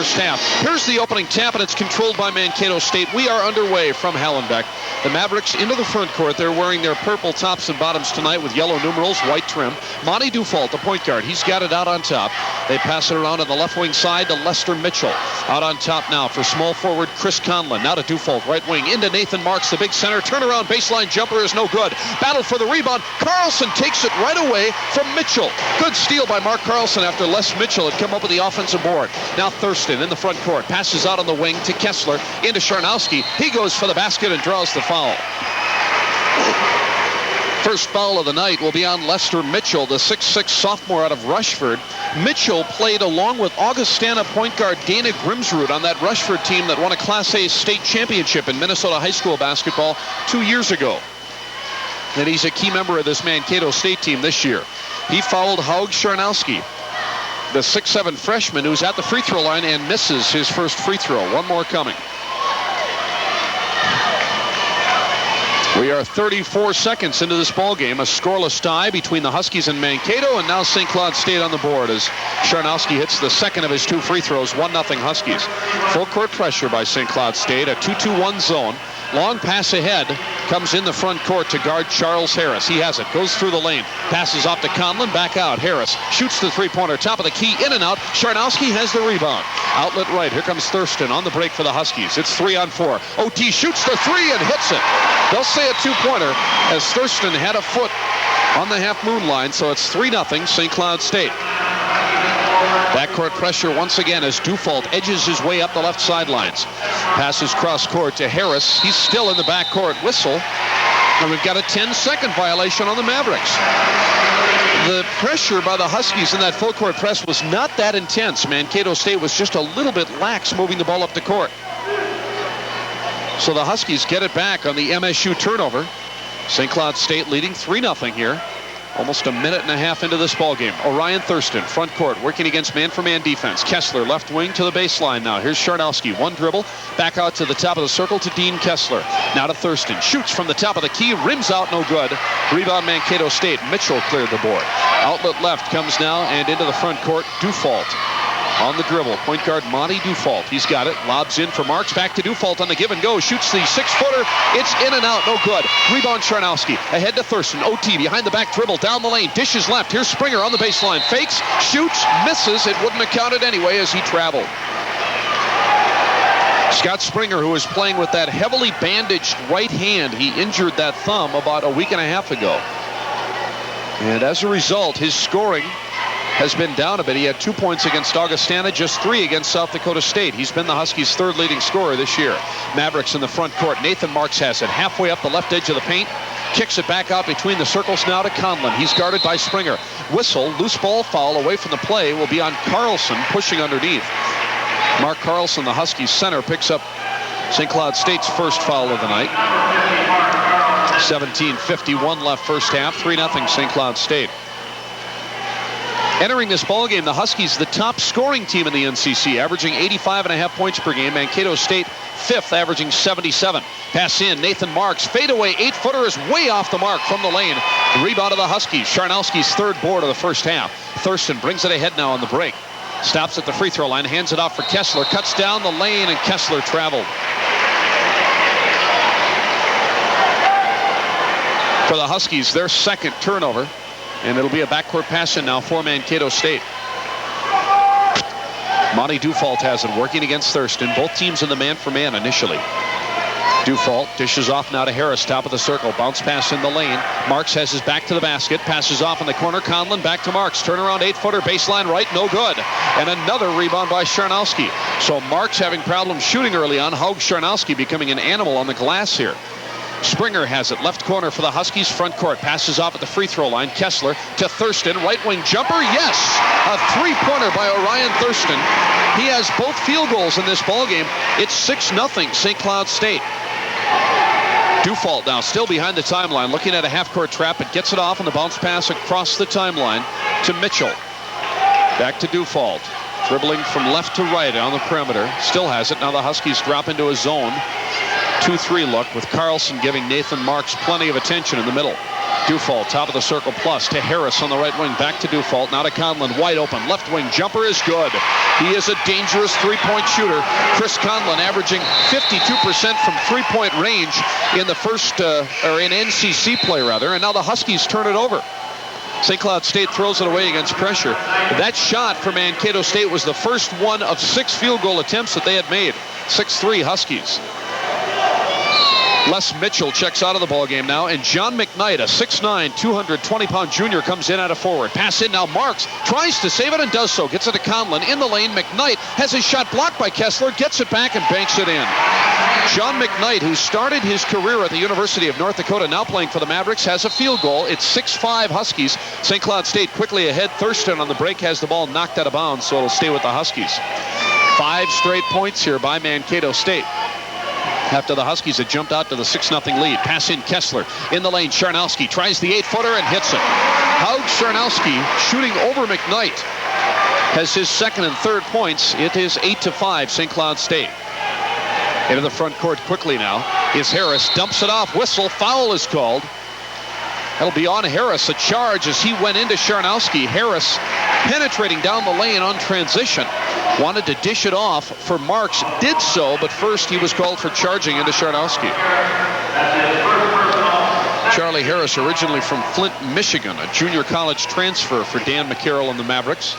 first half. Here's the opening tap, and it's controlled by Mankato State. We are underway from Hallenbeck. The Mavericks into the front court. They're wearing their purple tops and bottoms tonight with yellow numerals, white trim. Monty Dufault, the point guard. He's got it out on top. They pass it around on the left wing side to Lester Mitchell. Out on top now for small forward Chris Conlon. Now to Dufault, right wing, into Nathan Marks, the big center. Turnaround baseline jumper is no good. Battle for the rebound. Carlson takes it right away from Mitchell. Good steal by Mark Carlson after Les Mitchell had come up with the offensive board. Now Thurston in the front court. Passes out on the wing to Kessler. Into Charnowski. He goes for the basket and draws the foul. First foul of the night will be on Lester Mitchell, the 6'6 sophomore out of Rushford. Mitchell played along with Augustana point guard Dana Grimsrud on that Rushford team that won a Class A state championship in Minnesota high school basketball 2 years ago. And he's a key member of this Mankato State team this year. He fouled Haug Charnowski, the 6'7 freshman who's at the free throw line and misses his first free throw. One more coming. We are 34 seconds into this ball game. A scoreless tie between the Huskies and Mankato, and now St. Cloud State on the board as Charnowski hits the second of his 2 free throws. 1-0 Huskies. Full court pressure by St. Cloud State. A 2-2-1 zone. Long pass ahead. Comes in the front court to guard Charles Harris. He has it. Goes through the lane. Passes off to Conlon. Back out. Harris shoots the three-pointer. Top of the key. In and out. Charnowski has the rebound. Outlet right. Here comes Thurston on the break for the Huskies. It's 3-on-4. OT shoots the three and hits it. They'll say a two-pointer as Thurston had a foot on the half-moon line, so it's 3-0 St. Cloud State. Backcourt pressure once again as Dufault edges his way up the left sidelines. Passes cross court to Harris. He's still in the backcourt. Whistle. And we've got a 10-second violation on the Mavericks. The pressure by the Huskies in that full court press was not that intense. Mankato State was just a little bit lax moving the ball up the court. So the Huskies get it back on the MSU turnover. St. Cloud State leading 3-0 here. Almost a minute and a half into this ball game. Orion Thurston, front court, working against man-for-man defense. Kessler, left wing to the baseline now. Here's Charnowski, one dribble, back out to the top of the circle to Dean Kessler. Now to Thurston, shoots from the top of the key, rims out, no good. Rebound Mankato State. Mitchell cleared the board. Outlet left comes now and into the front court. Dufault on the dribble. Point guard Monty Dufault. He's got it. Lobs in for Marks. Back to Dufault on the give and go. Shoots the 6-footer. It's in and out. No good. Rebound Charnowski. Ahead to Thurston. OT behind the back dribble. Down the lane. Dishes left. Here's Springer on the baseline. Fakes. Shoots. Misses. It wouldn't have counted anyway as he traveled. Scott Springer, who was playing with that heavily bandaged right hand. He injured that thumb about a week and a half ago. And as a result, his scoring has been down a bit. He had 2 points against Augustana, just 3 against South Dakota State. He's been the Huskies' third leading scorer this year. Mavericks in the front court. Nathan Marks has it halfway up the left edge of the paint. Kicks it back out between the circles now to Conlon. He's guarded by Springer. Whistle, loose ball foul away from the play will be on Carlson pushing underneath. Mark Carlson, the Huskies center, picks up St. Cloud State's first foul of the night. 17:51 left first half. 3-0 St. Cloud State. Entering this ballgame, the Huskies, the top scoring team in the NCC, averaging 85.5 points per game. Mankato State, 5th, averaging 77. Pass in, Nathan Marks, fadeaway 8-footer is way off the mark from the lane. The rebound of the Huskies. Charnowski's third board of the first half. Thurston brings it ahead now on the break. Stops at the free throw line, hands it off for Kessler, cuts down the lane, and Kessler traveled. For the Huskies, their second turnover. And it'll be a backcourt pass in now for Mankato State. Monty Dufault has it, working against Thurston. Both teams in the man-for-man initially. Dufault dishes off now to Harris, top of the circle. Bounce pass in the lane. Marks has his back to the basket. Passes off in the corner. Conlon back to Marks. Turnaround 8-footer, baseline right, no good. And another rebound by Charnowski. So Marks having problems shooting early on. Haug Charnowski becoming an animal on the glass here. Springer has it, left corner for the Huskies, front court. Passes off at the free throw line. Kessler to Thurston, right wing jumper, yes! A three-pointer by Orion Thurston. He has both field goals in this ballgame. It's 6-0 St. Cloud State. Dufault now still behind the timeline, looking at a half-court trap, and gets it off on the bounce pass across the timeline to Mitchell. Back to Dufault. Dribbling from left to right on the perimeter. Still has it. Now the Huskies drop into a zone. 2-3 look with Carlson giving Nathan Marks plenty of attention in the middle. Dufault, top of the circle plus to Harris on the right wing. Back to Dufault. Now to Conlon. Wide open. Left wing jumper is good. He is a dangerous three-point shooter. Chris Conlon averaging 52% from three-point range in the first, or in NCC play rather. And now the Huskies turn it over. St. Cloud State throws it away against pressure. That shot for Mankato State was the first one of 6 field goal attempts that they had made. 6-3 Huskies. Les Mitchell checks out of the ball game now, and John McKnight, a 6'9", 220-pound junior, comes in at a forward. Pass in now. Marks tries to save it and does so. Gets it to Conlon in the lane. McKnight has his shot blocked by Kessler, gets it back and banks it in. John McKnight, who started his career at the University of North Dakota, now playing for the Mavericks, has a field goal. It's 6-5 Huskies. St. Cloud State quickly ahead. Thurston on the break has the ball knocked out of bounds, so it'll stay with the Huskies. 5 straight points here by Mankato State after the Huskies had jumped out to the 6-0 lead. Pass in Kessler in the lane. Charnowski tries the 8-footer and hits it. Haug Charnowski shooting over McKnight has his second and third points. It is 8-5 St. Cloud State. Into the front court quickly now is Harris. Dumps it off. Whistle. Foul is called. That'll be on Harris. A charge as he went into Charnowski. Harris penetrating down the lane on transition. Wanted to dish it off for Marks. Did so, but first he was called for charging into Charnowski. Charlie Harris, originally from Flint, Michigan, a junior college transfer for Dan McCarroll and the Mavericks.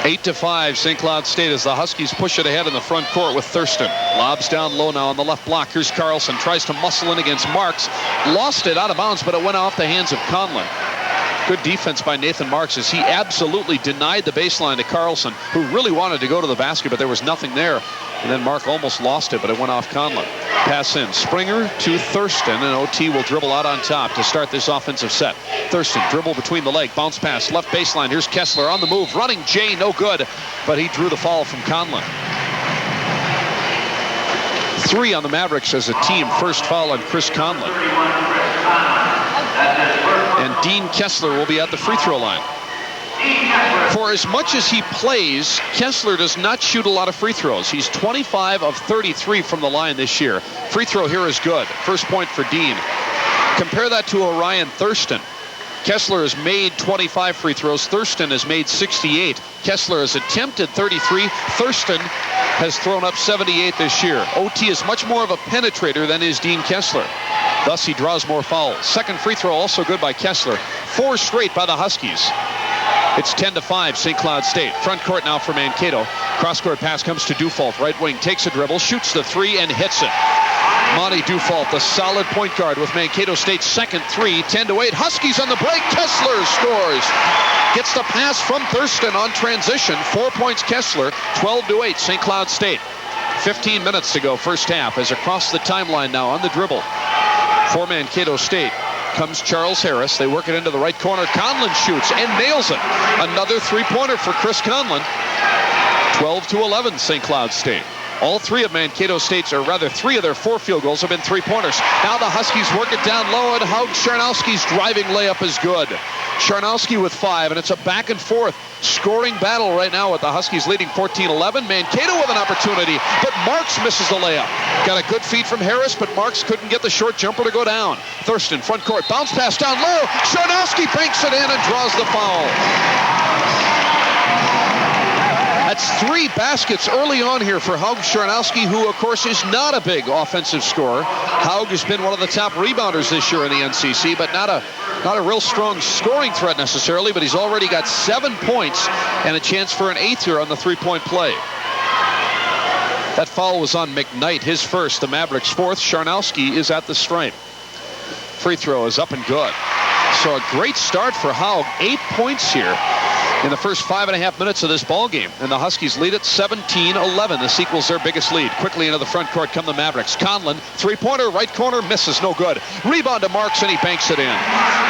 8-5 St. Cloud State as the Huskies push it ahead in the front court with Thurston. Lobs down low now on the left block. Here's Carlson. Tries to muscle in against Marks. Lost it out of bounds, but it went off the hands of Conlon. Good defense by Nathan Marks as he absolutely denied the baseline to Carlson, who really wanted to go to the basket, but there was nothing there. And then Mark almost lost it, but it went off Conlon. Pass in. Springer to Thurston, and OT will dribble out on top to start this offensive set. Thurston, dribble between the leg, bounce pass, left baseline. Here's Kessler on the move, running Jay, no good, but he drew the foul from Conlon. 3 on the Mavericks as a team. First foul on Chris Conlon. And Dean Kessler will be at the free throw line. For as much as he plays, Kessler does not shoot a lot of free throws. He's 25 of 33 from the line this year. Free throw here is good. First point for Dean. Compare that to Orion Thurston. Kessler has made 25 free throws. Thurston has made 68. Kessler has attempted 33. Thurston has thrown up 78 this year. OT is much more of a penetrator than is Dean Kessler. Thus, he draws more fouls. Second free throw also good by Kessler. 4 straight by the Huskies. It's 10-5 St. Cloud State. Front court now for Mankato. Cross-court pass comes to Dufault. Right wing takes a dribble, shoots the 3 and hits it. Monty Dufault, the solid point guard with Mankato State's second 3, 10-8. Huskies on the break. Kessler scores. Gets the pass from Thurston on transition. 4 points Kessler. 12-8 St. Cloud State. 15 minutes to go first half as across the timeline now on the dribble for Mankato State comes Charles Harris. They work it into the right corner. Conlon shoots and nails it. Another 3-pointer for Chris Conlon. 12-11 St. Cloud State. All 3 of Mankato State's, or rather 3 of their 4 field goals have been 3-pointers. Now the Huskies work it down low, and Haug Charnowski's driving layup is good. Charnowski with 5, and it's a back and forth scoring battle right now with the Huskies leading 14-11. Mankato with an opportunity, but Marks misses the layup. Got a good feed from Harris, but Marks couldn't get the short jumper to go down. Thurston, front court, bounce pass down low. Charnowski banks it in and draws the foul. That's 3 baskets early on here for Haug Charnowski, who, of course, is not a big offensive scorer. Haug has been one of the top rebounders this year in the NCC, but not a real strong scoring threat necessarily, but he's already got 7 points and a chance for an 8th here on the 3-point play. That foul was on McKnight, his first, the Mavericks' 4th. Charnowski is at the stripe. Free throw is up and good. So a great start for Haug. 8 points here in the first 5.5 minutes of this ball game, and the Huskies lead it 17-11. This equals their biggest lead. Quickly into the front court come the Mavericks. Conlon, 3-pointer, right corner, misses, no good. Rebound to Marks, and he banks it in.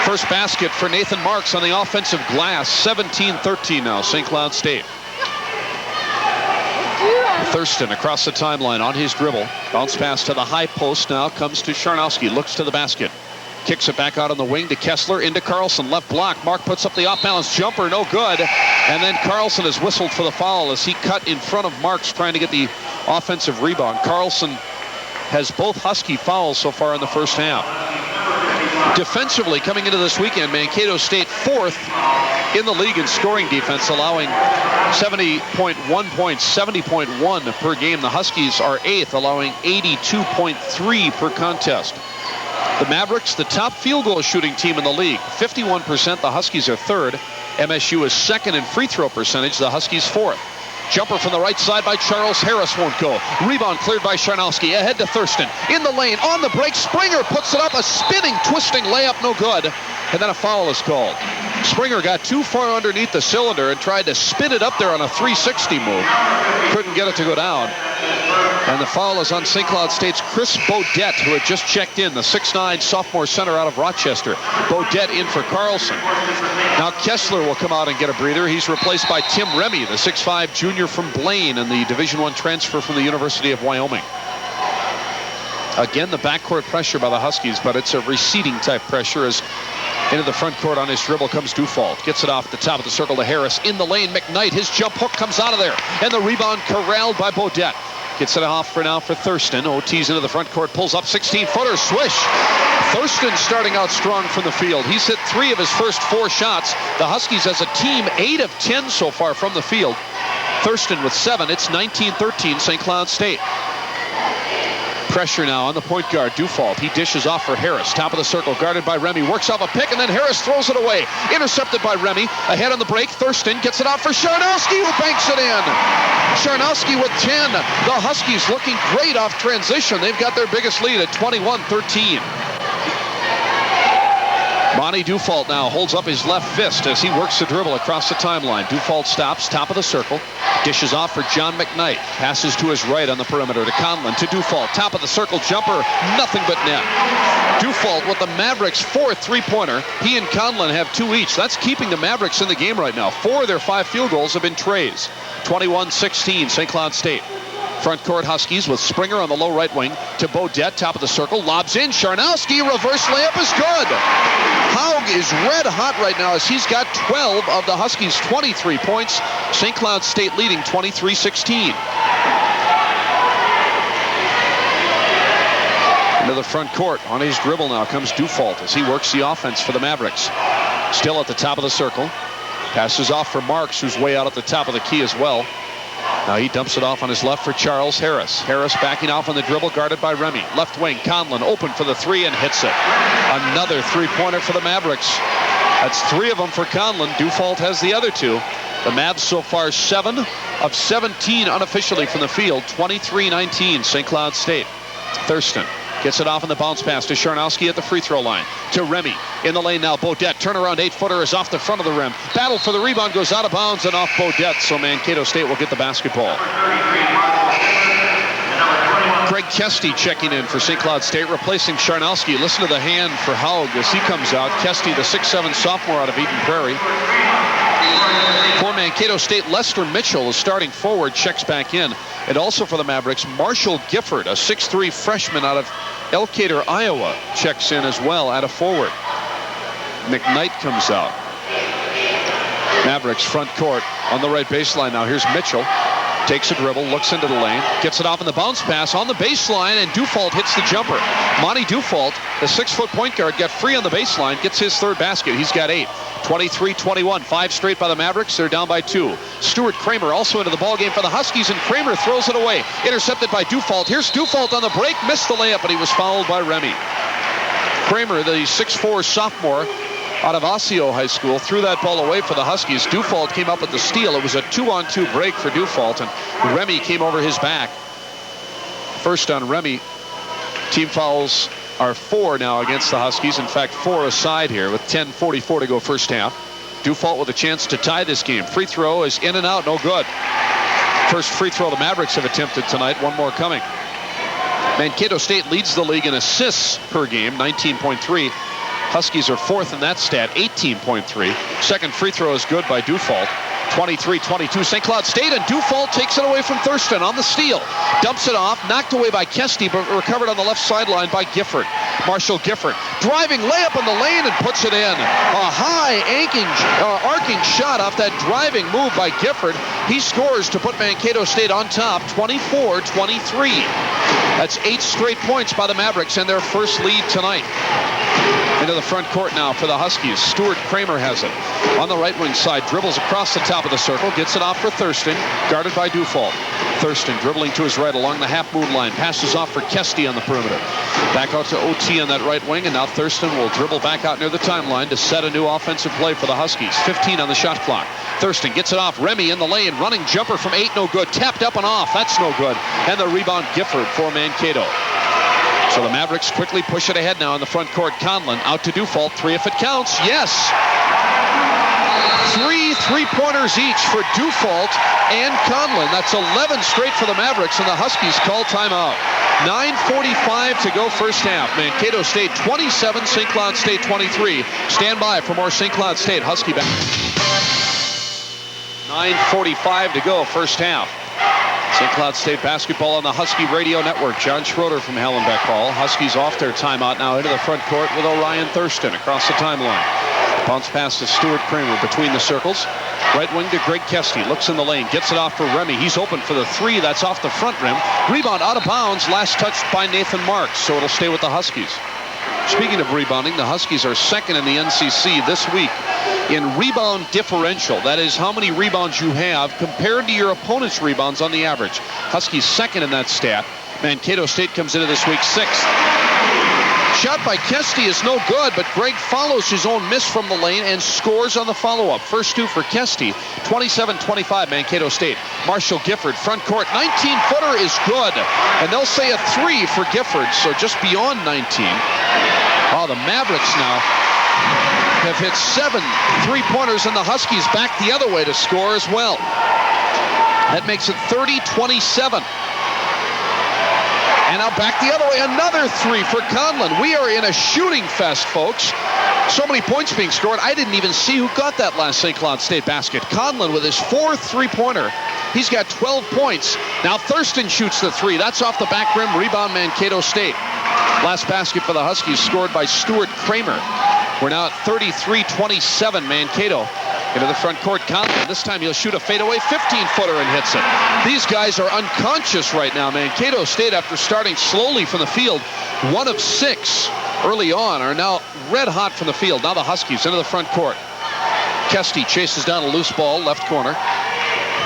First basket for Nathan Marks on the offensive glass. 17-13 now, St. Cloud State. Thurston across the timeline on his dribble. Bounce pass to the high post now comes to Charnowski. Looks to the basket. Kicks it back out on the wing to Kessler, into Carlson, left block. Mark puts up the off-balance jumper, no good. And then Carlson is whistled for the foul as he cut in front of Marks trying to get the offensive rebound. Carlson has both Husky fouls so far in the first half. Defensively, coming into this weekend, Mankato State 4th in the league in scoring defense, allowing 70.1 points, 70.1 per game. The Huskies are 8th, allowing 82.3 per contest. The Mavericks, the top field goal shooting team in the league, 51%. The Huskies are 3rd. MSU is 2nd in free throw percentage. The Huskies 4th. Jumper from the right side by Charles Harris won't go. Rebound cleared by Charnowski. Ahead to Thurston. In the lane, on the break. Springer puts it up. A spinning, twisting layup, no good. And then a foul is called. Springer got too far underneath the cylinder and tried to spin it up there on a 360 move. Couldn't get it to go down. And the foul is on St. Cloud State's Chris Bodette, who had just checked in, the 6'9 sophomore center out of Rochester. Bodette in for Carlson. Now Kessler will come out and get a breather. He's replaced by Tim Remy, the 6'5 junior from Blaine and the Division I transfer from the University of Wyoming. Again, the backcourt pressure by the Huskies, but it's a receding type pressure as into the front court on his dribble comes Dufault. Gets it off at the top of the circle to Harris. In the lane, McKnight. His jump hook comes out of there. And the rebound corralled by Bodette. Gets it off for now for Thurston. OT's into the front court. Pulls up 16-footer. Swish. Thurston starting out strong from the field. He's hit 3 of his first 4 shots. The Huskies as a team 8 of 10 so far from the field. Thurston with 7. It's 19-13 St. Cloud State. Pressure now on the point guard, Dufault. He dishes off for Harris. Top of the circle, guarded by Remy. Works off a pick, and then Harris throws it away. Intercepted by Remy. Ahead on the break, Thurston gets it off for Charnowski, who banks it in. Charnowski with 10. The Huskies looking great off transition. They've got their biggest lead at 21-13. Monty Dufault now holds up his left fist as he works the dribble across the timeline. Dufault stops, top of the circle, dishes off for John McKnight. Passes to his right on the perimeter to Conlon, to Dufault. Top of the circle jumper, nothing but net. Dufault with the Mavericks' 4th three-pointer. He and Conlon have 2 each. That's keeping the Mavericks in the game right now. 4 of their 5 field goals have been trays. 21-16, St. Cloud State. Front court Huskies with Springer on the low right wing to Bodette, top of the circle, lobs in. Charnowski, reverse layup is good. Haug is red hot right now as he's got 12 of the Huskies' 23 points. St. Cloud State leading 23-16. Into the front court on his dribble now comes Dufault as he works the offense for the Mavericks. Still at the top of the circle. Passes off for Marks, who's way out at the top of the key as well. Now he dumps it off on his left for Charles Harris. Harris backing off on the dribble, guarded by Remy. Left wing, Conlon open for the 3 and hits it. Another three-pointer for the Mavericks. That's 3 of them for Conlon. Dufault has the other 2. The Mavs so far 7 of 17 unofficially from the field. 23-19 St. Cloud State. Thurston gets it off in the bounce pass to Charnowski at the free throw line. To Remy. In the lane now, Bodette. Turnaround 8-footer is off the front of the rim. Battle for the rebound, goes out of bounds and off Bodette. So Mankato State will get the basketball. Craig Kesty checking in for St. Cloud State, replacing Charnowski. Listen to the hand for Haug as he comes out. Kesty, the 6'7 sophomore out of Eden Prairie. For Mankato State, Lester Mitchell is starting forward, checks back in. And also for the Mavericks, Marshall Gifford, a 6'3 freshman out of Elkader, Iowa, checks in as well at a forward. McKnight comes out. Mavericks front court on the right baseline now. Here's Mitchell. Takes a dribble, looks into the lane, gets it off in the bounce pass on the baseline, and Dufault hits the jumper. Monty Dufault, the 6-foot point guard, got free on the baseline, gets his 3rd basket. He's got 8. 23-21, 5 straight by the Mavericks. They're down by 2. Stuart Kramer also into the ballgame for the Huskies, and Kramer throws it away. Intercepted by Dufault. Here's Dufault on the break, missed the layup, but he was fouled by Remy. Kramer, the 6'4 sophomore out of Osseo High School, threw that ball away for the Huskies. Dufault came up with the steal. It was a 2-on-2 break for Dufault, and Remy came over his back. First on Remy. Team fouls are 4 now against the Huskies. In fact, 4 aside here with 10:44 to go first half. Dufault with a chance to tie this game. Free throw is in and out, no good. First free throw the Mavericks have attempted tonight. One more coming. Mankato State leads the league in assists per game, 19.3. Huskies are 4th in that stat, 18.3. Second free throw is good by Dufault. 23-22 St. Cloud State, and Dufault takes it away from Thurston on the steal. Dumps it off, knocked away by Kesty, but recovered on the left sideline by Gifford. Marshall Gifford driving layup in the lane and puts it in. A high arcing shot off that driving move by Gifford. He scores to put Mankato State on top, 24-23. That's 8 straight points by the Mavericks and their first lead tonight. Into the front court now for the Huskies. Stuart Kramer has it. On the right wing side, dribbles across the top of the circle, gets it off for Thurston, guarded by Dufault. Thurston dribbling to his right along the half-moon line, passes off for Kesty on the perimeter. Back out to OT on that right wing, and now Thurston will dribble back out near the timeline to set a new offensive play for the Huskies. 15 on the shot clock. Thurston gets it off. Remy in the lane, running jumper from 8, no good. Tapped up and off, that's no good. And the rebound, Gifford for Mankato. So the Mavericks quickly push it ahead now in the front court. Conlon out to Dufault. 3 if it counts. Yes! 3 3-pointers each for Dufault and Conlon. That's 11 straight for the Mavericks, and the Huskies call timeout. 9:45 to go first half. Mankato State 27, St. Cloud State 23. Stand by for more St. Cloud State Husky back. 9:45 to go first half. St. Cloud State basketball on the Husky Radio Network. John Schroeder from Hallenbeck Hall. Huskies off their timeout now into the front court with Orion Thurston across the timeline. Bounce pass to Stuart Kramer between the circles. Right wing to Greg Kesty. Looks in the lane. Gets it off for Remy. He's open for the 3. That's off the front rim. Rebound out of bounds. Last touched by Nathan Marks. So it'll stay with the Huskies. Speaking of rebounding, the Huskies are second in the NCC this week in rebound differential. That is how many rebounds you have compared to your opponent's rebounds on the average. Huskies second in that stat. Mankato State comes into this week 6th. Shot by Kesty is no good, but Greg follows his own miss from the lane and scores on the follow-up. First 2 for Kesty. 27-25 Mankato State. Marshall Gifford, front court. 19-footer is good. And they'll say a 3 for Gifford, so just beyond 19. Oh, the Mavericks now have hit 7 3-pointers, and the Huskies back the other way to score as well. That makes it 30-27. And now back the other way, another 3 for Conlon. We are in a shooting fest, folks. So many points being scored, I didn't even see who got that last St. Cloud State basket. Conlon with his 4th 3-pointer. He's got 12 points. Now Thurston shoots the 3. That's off the back rim. Rebound Mankato State. Last basket for the Huskies scored by Stuart Kramer. We're now at 33-27 Mankato. Into the front court, Conlon. This time he'll shoot a fadeaway 15-footer and hits it. These guys are unconscious right now. Mankato State, after starting slowly from the field, 1 of 6 early on, are now red hot from the field. Now the Huskies into the front court. Kesty chases down a loose ball, left corner.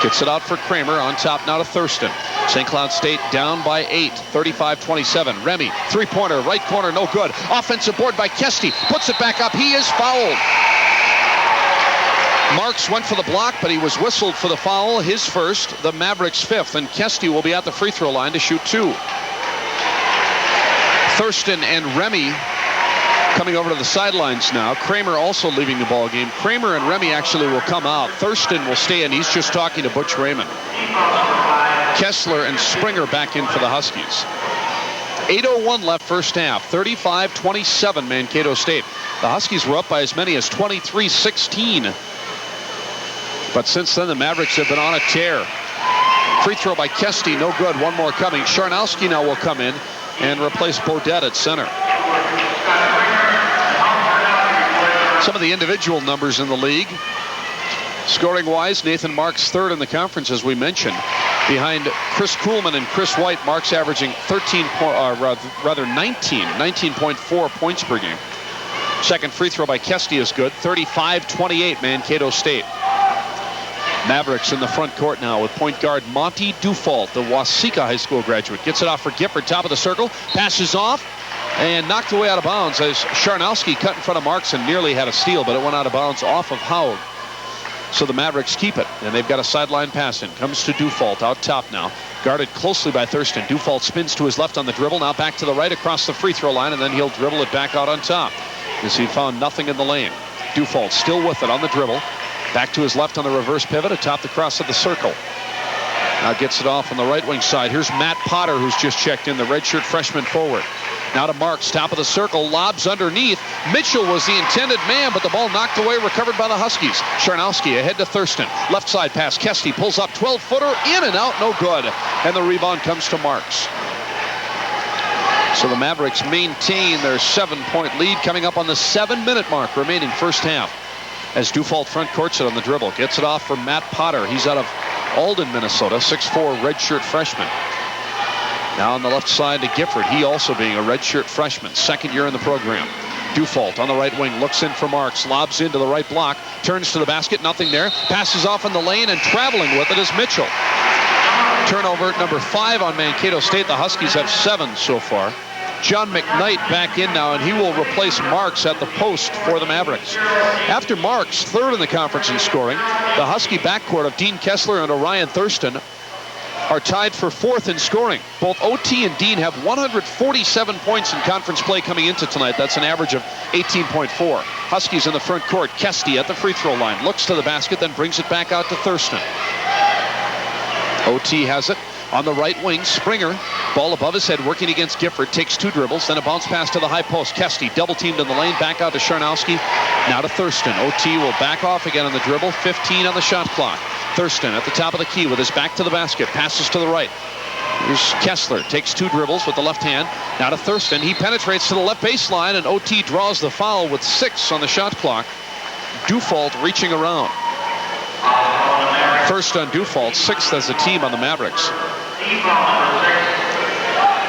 Gets it out for Kramer. On top now to Thurston. St. Cloud State down by 8, 35-27. Remy, 3-pointer, right corner, no good. Offensive board by Kesty. Puts it back up. He is fouled. Marks went for the block, but he was whistled for the foul. His first, the Mavericks 5th, and Kesty will be at the free throw line to shoot 2. Thurston and Remy coming over to the sidelines now. Kramer also leaving the ball game. Kramer and Remy actually will come out. Thurston will stay in. He's just talking to Butch Raymond. Kessler and Springer back in for the Huskies. 8:01 left first half. 35-27 Mankato State. The Huskies were up by as many as 23-16. But since then, the Mavericks have been on a tear. Free throw by Kesty, no good. 1 more coming. Sharnowski now will come in and replace Bodette at center. Some of the individual numbers in the league. Scoring-wise, Nathan Marks 3rd in the conference, as we mentioned. Behind Chris Kuhlman and Chris White, Marks averaging 19.4 points per game. Second free throw by Kesty is good. 35-28 Mankato State. Mavericks in the front court now with point guard Monty Dufault, the Waseca High School graduate. Gets it off for Gifford, top of the circle. Passes off and knocked away out of bounds as Sharnowski cut in front of Marks and nearly had a steal, but it went out of bounds off of Howard. So the Mavericks keep it, and they've got a sideline pass in. Comes to Dufault out top now. Guarded closely by Thurston. Dufault spins to his left on the dribble. Now back to the right across the free throw line, and then he'll dribble it back out on top as he found nothing in the lane. Dufault still with it on the dribble. Back to his left on the reverse pivot atop the cross of the circle. Now gets it off on the right wing side. Here's Matt Potter, who's just checked in, the redshirt freshman forward. Now to Marks, top of the circle, lobs underneath. Mitchell was the intended man, but the ball knocked away, recovered by the Huskies. Sharnowski ahead to Thurston. Left side pass, Kesty pulls up, 12-footer, in and out, no good. And the rebound comes to Marks. So the Mavericks maintain their 7-point lead, coming up on the 7-minute mark remaining first half. As Dufault front courts it on the dribble. Gets it off for Matt Potter. He's out of Alden, Minnesota. 6'4", redshirt freshman. Now on the left side to Gifford. He also being a redshirt freshman, second year in the program. Dufault on the right wing, looks in for Marks, lobs into the right block, turns to the basket, nothing there, passes off in the lane, and traveling with it is Mitchell. Turnover number 5 on Mankato State. The Huskies have 7 so far. John McKnight back in now, and he will replace Marks at the post for the Mavericks. After Marks, third in the conference in scoring, the Husky backcourt of Dean Kessler and Orion Thurston are tied for 4th in scoring. Both OT and Dean have 147 points in conference play coming into tonight. That's an average of 18.4. Huskies in the front court. Kesty at the free throw line. Looks to the basket, then brings it back out to Thurston. OT has it on the right wing. Springer, ball above his head, working against Gifford. Takes 2 dribbles, then a bounce pass to the high post. Kesty double teamed in the lane. Back out to Charnowski. Now to Thurston. OT will back off again on the dribble. 15 on the shot clock. Thurston at the top of the key with his back to the basket. Passes to the right. Here's Kessler. Takes 2 dribbles with the left hand. Now to Thurston. He penetrates to the left baseline, and OT draws the foul with 6 on the shot clock. Dufault reaching around. First on Dufault, 6th as a team on the Mavericks.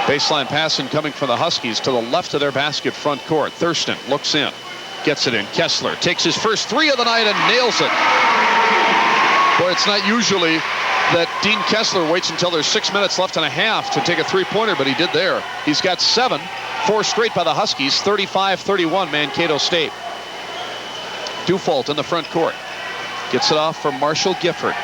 Baseline passing coming from the Huskies to the left of their basket front court. Thurston looks in, gets it in. Kessler takes his first 3 of the night and nails it. Boy, it's not usually that Dean Kessler waits until there's 6 minutes left and a half to take a 3-pointer, but he did there. He's got 7, 4 straight by the Huskies, 35-31 Mankato State. Dufault in the front court. Gets it off from Marshall Gifford.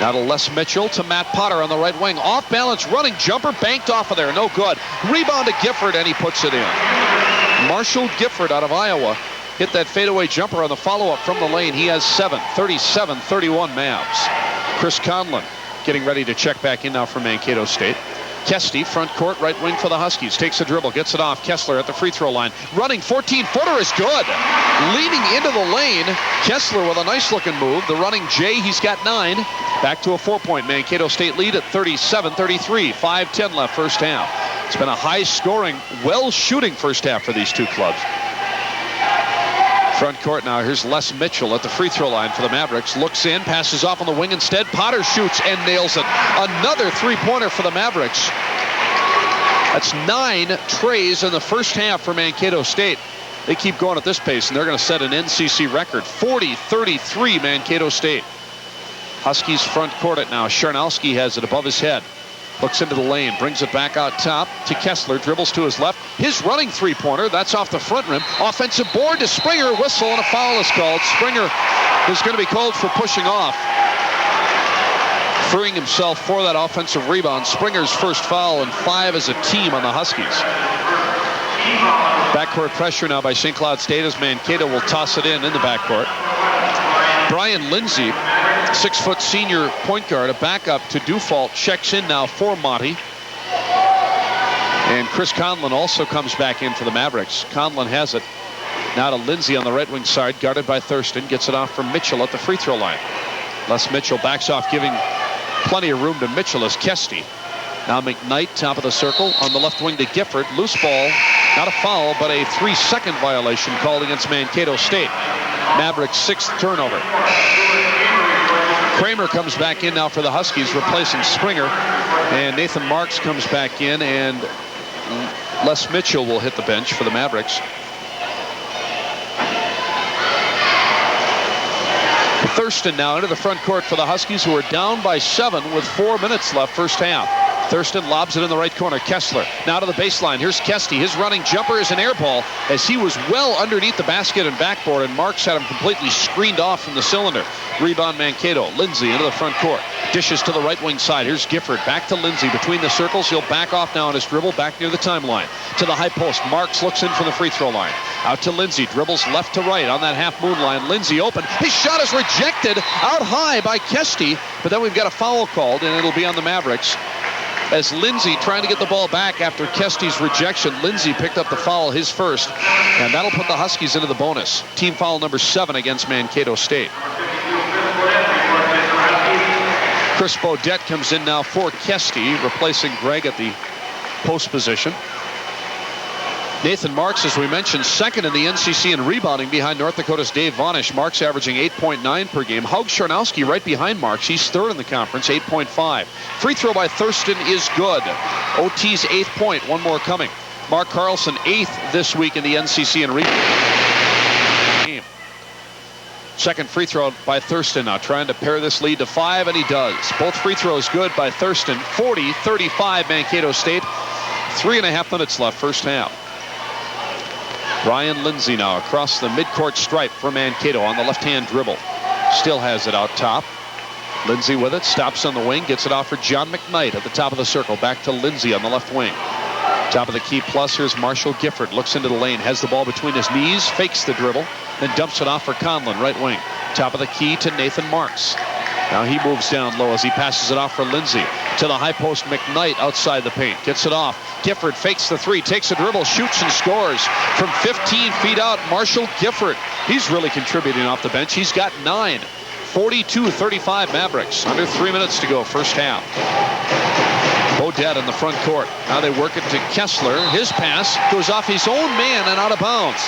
Now to Les Mitchell, to Matt Potter on the right wing. Off balance, running jumper, banked off of there. No good. Rebound to Gifford, and he puts it in. Marshall Gifford out of Iowa hit that fadeaway jumper on the follow-up from the lane. He has 7, 37-31 Mavs. Chris Conlon getting ready to check back in now for Mankato State. Kesty, front court, right wing for the Huskies. Takes a dribble, gets it off. Kessler at the free throw line. Running 14-footer is good. Leaning into the lane. Kessler with a nice looking move. The running J, he's got 9. Back to a 4-point Mankato State lead at 37-33. 5:10 left first half. It's been a high scoring, well shooting first half for these two clubs. Front court now. Here's Les Mitchell at the free throw line for the Mavericks. Looks in, passes off on the wing instead. Potter shoots and nails it. Another 3-pointer for the Mavericks. That's 9 trays in the first half for Mankato State. They keep going at this pace, and they're going to set an NCC record. 40-33 Mankato State. Huskies front court it now. Charnowski has it above his head. Looks into the lane, brings it back out top to Kessler, dribbles to his left. His running 3-pointer, that's off the front rim. Offensive board to Springer, whistle, and a foul is called. Springer is going to be called for pushing off. Freeing himself for that offensive rebound. Springer's first foul, and 5 as a team on the Huskies. Backcourt pressure now by St. Cloud State as Mankato will toss it in the backcourt. Brian Lindsay, 6-foot senior point guard, a backup to Dufault, checks in now for Monty. And Chris Conlon also comes back in for the Mavericks. Conlon has it. Now to Lindsay on the right wing side, guarded by Thurston. Gets it off from Mitchell at the free throw line. Les Mitchell backs off, giving plenty of room to Mitchell as Kesty. Now McKnight, top of the circle, on the left wing to Gifford. Loose ball, not a foul, but a 3-second violation called against Mankato State. Mavericks' 6th turnover. Kramer comes back in now for the Huskies, replacing Springer. And Nathan Marks comes back in, and Les Mitchell will hit the bench for the Mavericks. Thurston now into the front court for the Huskies, who are down by 7 with 4 minutes left first half. Thurston lobs it in the right corner. Kessler now to the baseline. Here's Kesty. His running jumper is an air ball as he was well underneath the basket and backboard, and Marks had him completely screened off from the cylinder. Rebound Mankato. Lindsay into the front court. Dishes to the right wing side. Here's Gifford. Back to Lindsay between the circles. He'll back off now on his dribble back near the timeline. To the high post. Marks looks in from the free throw line. Out to Lindsay. Dribbles left to right on that half moon line. Lindsay open. His shot is rejected out high by Kesty, but then we've got a foul called, and it'll be on the Mavericks. As Lindsay trying to get the ball back after Kesty's rejection. Lindsay picked up the foul, his first, and that'll put the Huskies into the bonus. Team foul number 7 against Mankato State. Chris Bodette comes in now for Kesty, replacing Greg at the post position. Nathan Marks, as we mentioned, second in the NCC in rebounding behind North Dakota's Dave Vonish. Marks averaging 8.9 per game. Haug Charnowski right behind Marks. He's third in the conference, 8.5. Free throw by Thurston is good. OT's 8th point, one more coming. Mark Carlson, 8th this week in the NCC in rebounding. Second free throw by Thurston now, trying to pare this lead to 5, and he does. Both free throws good by Thurston. 40-35 Mankato State. 3.5 minutes left, first half. Ryan Lindsay now across the midcourt stripe for Mankato on the left-hand dribble. Still has it out top. Lindsay with it, stops on the wing, gets it off for John McKnight at the top of the circle. Back to Lindsay on the left wing. Top of the key plus, here's Marshall Gifford. Looks into the lane, has the ball between his knees, fakes the dribble, then dumps it off for Conlon, right wing. Top of the key to Nathan Marks. Now he moves down low as he passes it off for Lindsay. To the high post, McKnight outside the paint. Gets it off. Gifford fakes the three, takes a dribble, shoots and scores. From 15 feet out, Marshall Gifford. He's really contributing off the bench. He's got 9. 42-35 Mavericks. Under 3 minutes to go, first half. Bodette in the front court. Now they work it to Kessler. His pass goes off his own man and out of bounds.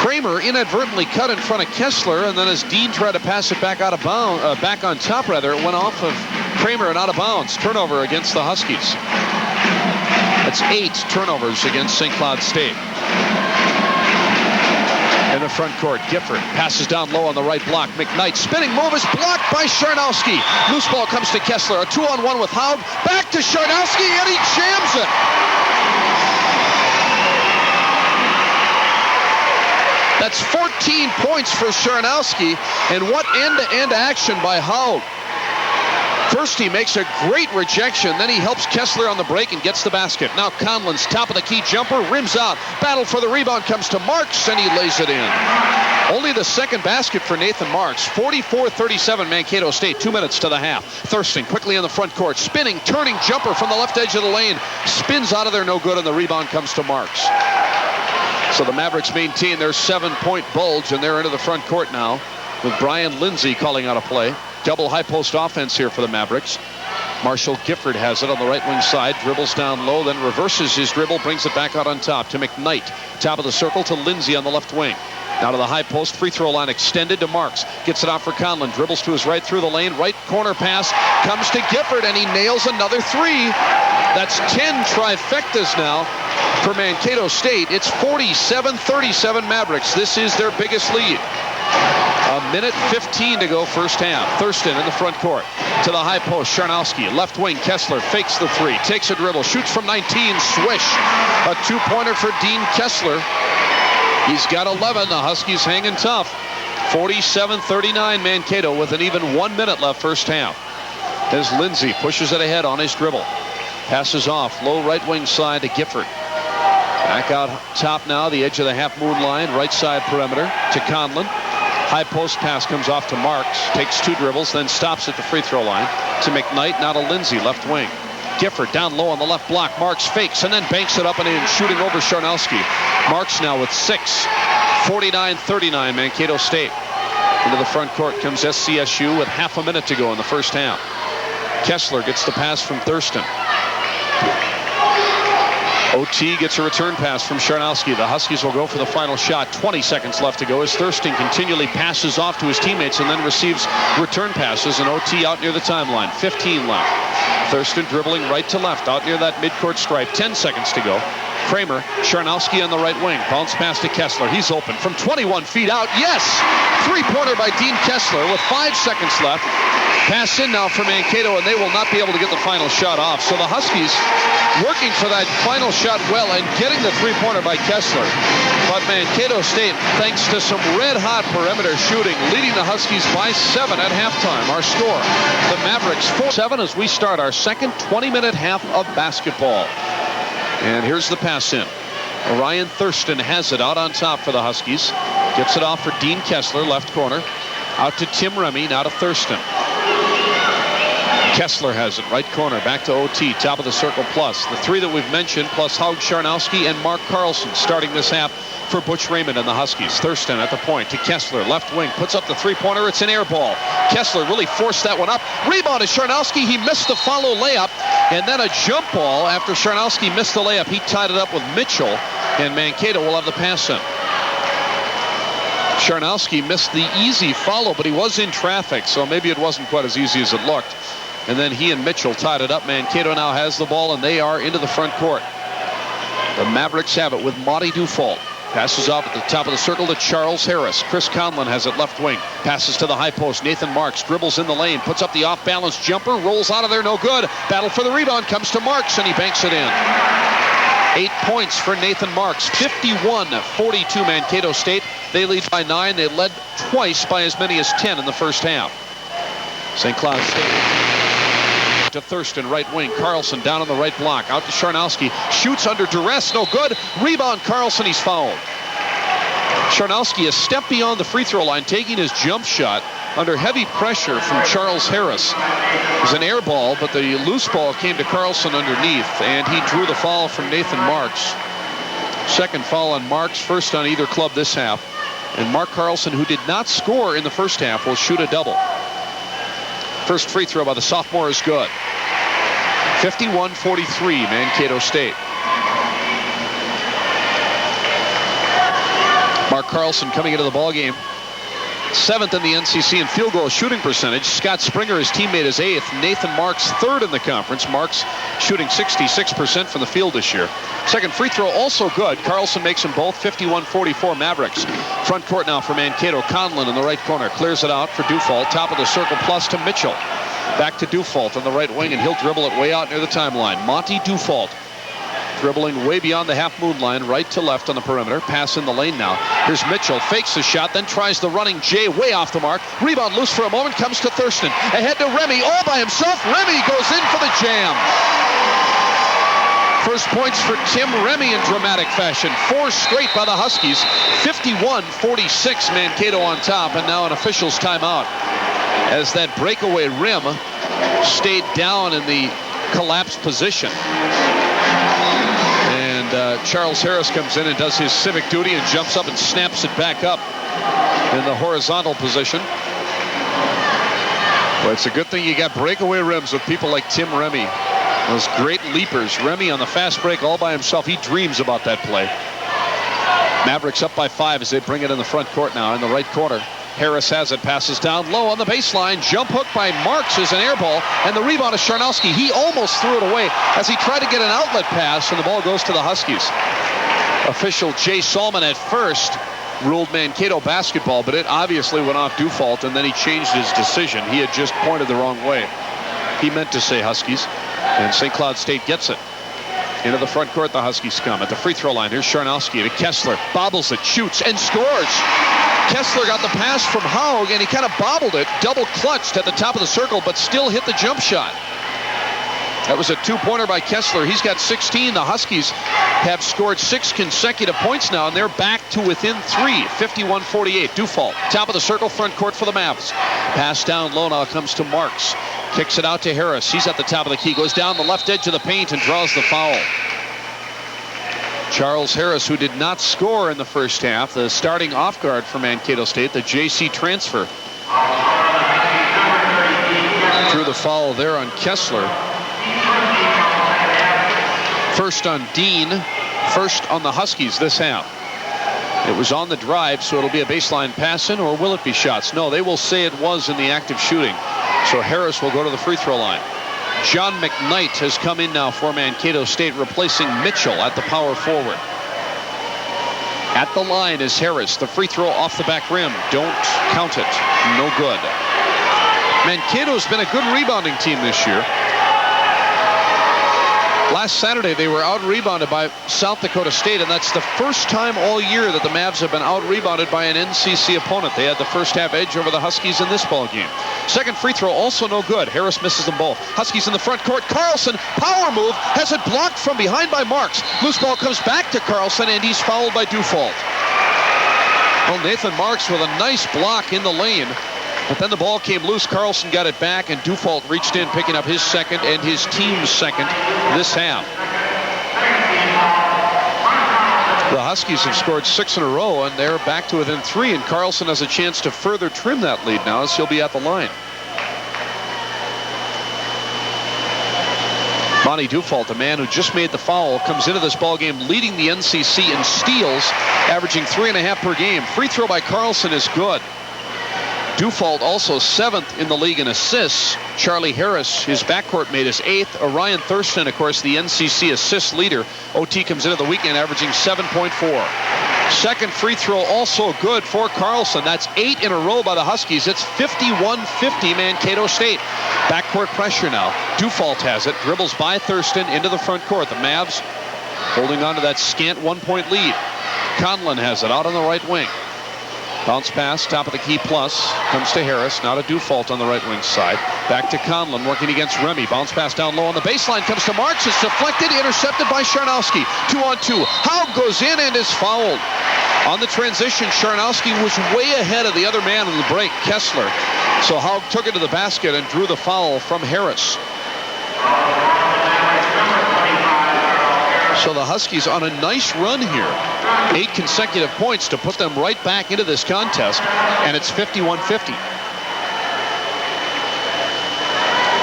Kramer inadvertently cut in front of Kessler, and then as Dean tried to pass it back out of bounds, back on top rather, it went off of Kramer and out of bounds. Turnover against the Huskies. That's 8 turnovers against St. Cloud State. In the front court, Gifford passes down low on the right block. McKnight spinning move is blocked by Charnowski. Loose ball comes to Kessler. A 2-on-1 with Haug. Back to Charnowski, and he jams it. That's 14 points for Charnowski, and what end-to-end action by Haug. First he makes a great rejection, then he helps Kessler on the break and gets the basket. Now Conlon's top of the key jumper, rims out. Battle for the rebound comes to Marks, and he lays it in. Only the second basket for Nathan Marks. 44-37 Mankato State, 2 minutes to the half. Thurston quickly in the front court, spinning, turning jumper from the left edge of the lane. Spins out of there, no good, and the rebound comes to Marks. So the Mavericks maintain their 7-point bulge, and they're into the front court now with Brian Lindsay calling out a play. Double high post offense here for the Mavericks. Marshall Gifford has it on the right wing side, dribbles down low, then reverses his dribble, brings it back out on top to McKnight. Top of the circle to Lindsay on the left wing. Now to the high post, free throw line extended to Marks. Gets it off for Conlon, dribbles to his right through the lane, right corner pass, comes to Gifford, and he nails another 3. That's 10 trifectas now for Mankato State. It's 47-37 Mavericks. This is their biggest lead. A minute 15 to go, first half. Thurston in the front court. To the high post, Charnowski. Left wing, Kessler fakes the 3. Takes a dribble, shoots from 19, swish. A 2-pointer for Dean Kessler. He's got 11. The Huskies hanging tough. 47-39 Mankato with an even 1 minute left, first half. As Lindsay pushes it ahead on his dribble. Passes off, low right wing side to Gifford. Back out top now, the edge of the half moon line, right side perimeter to Conlon. High post pass comes off to Marks, takes 2 dribbles, then stops at the free throw line to McKnight, now to Lindsay, left wing. Gifford down low on the left block. Marks fakes and then banks it up and in, shooting over Charnowski. Marks now with 6. 49-39 Mankato State. Into the front court comes SCSU with half a minute to go in the first half. Kessler gets the pass from Thurston. OT gets a return pass from Charnowski. The Huskies will go for the final shot. 20 seconds left to go as Thurston continually passes off to his teammates and then receives return passes, and OT out near the timeline. 15 left. Thurston dribbling right to left out near that midcourt stripe. 10 seconds to go. Kramer, Charnowski on the right wing. Bounce pass to Kessler. He's open from 21 feet out. Yes! 3-pointer by Dean Kessler with 5 seconds left. Pass in now for Mankato, and they will not be able to get the final shot off. So the Huskies working for that final shot well and getting the 3-pointer by Kessler. But Mankato State, thanks to some red-hot perimeter shooting, leading the Huskies by 7 at halftime. Our score, the Mavericks 4-7 as we start our second 20-minute half of basketball. And here's the pass in. Ryan Thurston has it out on top for the Huskies. Gets it off for Dean Kessler, left corner. Out to Tim Remy, now to Thurston. Kessler has it, right corner, back to OT, top of the circle plus. The 3 that we've mentioned, plus Haug Charnowski and Mark Carlson starting this half for Butch Raymond and the Huskies. Thurston at the point to Kessler, left wing, puts up the 3-pointer. It's an air ball. Kessler really forced that one up. Rebound to Charnowski. He missed the follow layup, and then a jump ball after Charnowski missed the layup. He tied it up with Mitchell, And Mankato will have the pass in. Charnowski missed the easy follow, but he was in traffic, so maybe it wasn't quite as easy as it looked. And then he and Mitchell tied it up. Mankato now has the ball, and they are into the front court. The Mavericks have it with Monty Dufault. Passes off at the top of the circle to Charles Harris. Chris Conlon has it left wing. Passes to the high post. Nathan Marks dribbles in the lane. Puts up the off-balance jumper. Rolls out of there. No good. Battle for the rebound. Comes to Marks, and he banks it in. 8 points for Nathan Marks. 51-42 Mankato State. They lead by 9. They led twice by as many as 10 in the first half. St. Cloud State to Thurston, right wing. Carlson down on the right block. Out to Charnowski. Shoots under duress. No good. Rebound Carlson. He's fouled. Charnowski a step beyond the free throw line, taking his jump shot under heavy pressure from Charles Harris. It was an air ball, but the loose ball came to Carlson underneath, and he drew the foul from Nathan Marks. Second foul on Marks, first on either club this half. And Mark Carlson, who did not score in the first half, will shoot a double. First free throw by the sophomore is good. 51-43 Mankato State. Mark Carlson coming into the ballgame 7th in the NCC in field goal shooting percentage. Scott Springer, his teammate, is 8th. Nathan Marks 3rd in the conference. Marks shooting 66% from the field this year. Second free throw also good. Carlson makes them both. 51-44 Mavericks. Front court now for Mankato. Conlon in the right corner clears it out for Dufault. Top of the circle plus to Mitchell. Back to Dufault on the right wing, and he'll dribble it way out near the timeline. Monty Dufault dribbling way beyond the half-moon line, right to left on the perimeter. Pass in the lane now. Here's Mitchell, fakes the shot, then tries the running Jay, way off the mark. Rebound loose for a moment, comes to Thurston. Ahead to Remy, all by himself. Remy goes in for the jam. First points for Tim Remy in dramatic fashion. 4 straight by the Huskies. 51-46 Mankato on top, and now an official's timeout as that breakaway rim stayed down in the collapsed position. Charles Harris comes in and does his civic duty and jumps up and snaps it back up in the horizontal position. Well, it's a good thing you got breakaway rims with people like Tim Remy. Those great leapers. Remy on the fast break all by himself. He dreams about that play. Mavericks up by 5 as they bring it in the front court now in the right corner. Harris has it, passes down low on the baseline. Jump hook by Marks is an air ball, and the rebound is Charnowski. He almost threw it away as he tried to get an outlet pass, and the ball goes to the Huskies. Official Jay Salmon at first ruled Mankato basketball, but it obviously went off Dufault, and then he changed his decision. He had just pointed the wrong way. He meant to say Huskies, and St. Cloud State gets it. Into the front court, the Huskies come. At the free throw line, here's Charnowski to Kessler. Bobbles it, shoots, and scores. Kessler got the pass from Haug, and he kind of bobbled it, double clutched at the top of the circle, but still hit the jump shot. That was a 2-pointer by Kessler. He's got 16. The Huskies have scored 6 consecutive points now, and they're back to within 3. 51-48. Dufault, top of the circle, front court for the Mavs. Pass down low now comes to Marks. Kicks it out to Harris. He's at the top of the key. Goes down the left edge of the paint and draws the foul. Charles Harris, who did not score in the first half, the starting off guard for Mankato State, the JC transfer. Drew the foul there on Kessler. First on Dean, first on the Huskies this half. It was on the drive, so it'll be a baseline pass in, or will it be shots? No, they will say it was in the active shooting. So Harris will go to the free throw line. John McKnight has come in now for Mankato State, replacing Mitchell at the power forward. At the line is Harris. The free throw off the back rim. Don't count it. No good. Mankato's been a good rebounding team this year. Last Saturday, they were out-rebounded by South Dakota State, and that's the first time all year that the Mavs have been out-rebounded by an NCC opponent. They had the first half edge over the Huskies in this ball game. Second free throw also no good. Harris misses them both. Huskies in the front court. Carlson, power move, has it blocked from behind by Marks. Loose ball comes back to Carlson, and he's fouled by Dufault. Well, Nathan Marks with a nice block in the lane. But then the ball came loose. Carlson got it back, and Dufault reached in, picking up his second and his team's second this half. The Huskies have scored 6 in a row, and they're back to within 3, and Carlson has a chance to further trim that lead now as he'll be at the line. Monty Dufault, the man who just made the foul, comes into this ball game leading the NCC in steals, averaging 3.5 per game. Free throw by Carlson is good. Dufault also 7th in the league in assists. Charlie Harris, his backcourt mate, is 8th. Orion Thurston, of course, the NCC assist leader. OT comes into the weekend averaging 7.4. Second free throw also good for Carlson. That's 8 in a row by the Huskies. It's 51-50 Mankato State. Backcourt pressure now. Dufault has it. Dribbles by Thurston into the front court. The Mavs holding on to that scant 1-point lead. Conlon has it out on the right wing. Bounce pass, top of the key plus, comes to Harris, now to Dufault on the right wing side. Back to Conlon, working against Remy. Bounce pass down low on the baseline, comes to Marks, it's deflected, intercepted by Sharnowski. 2-on-2, Haug goes in and is fouled. On the transition, Sharnowski was way ahead of the other man in the break, Kessler. So Haug took it to the basket and drew the foul from Harris. So the Huskies on a nice run here. 8 consecutive points to put them right back into this contest, and it's 51-50.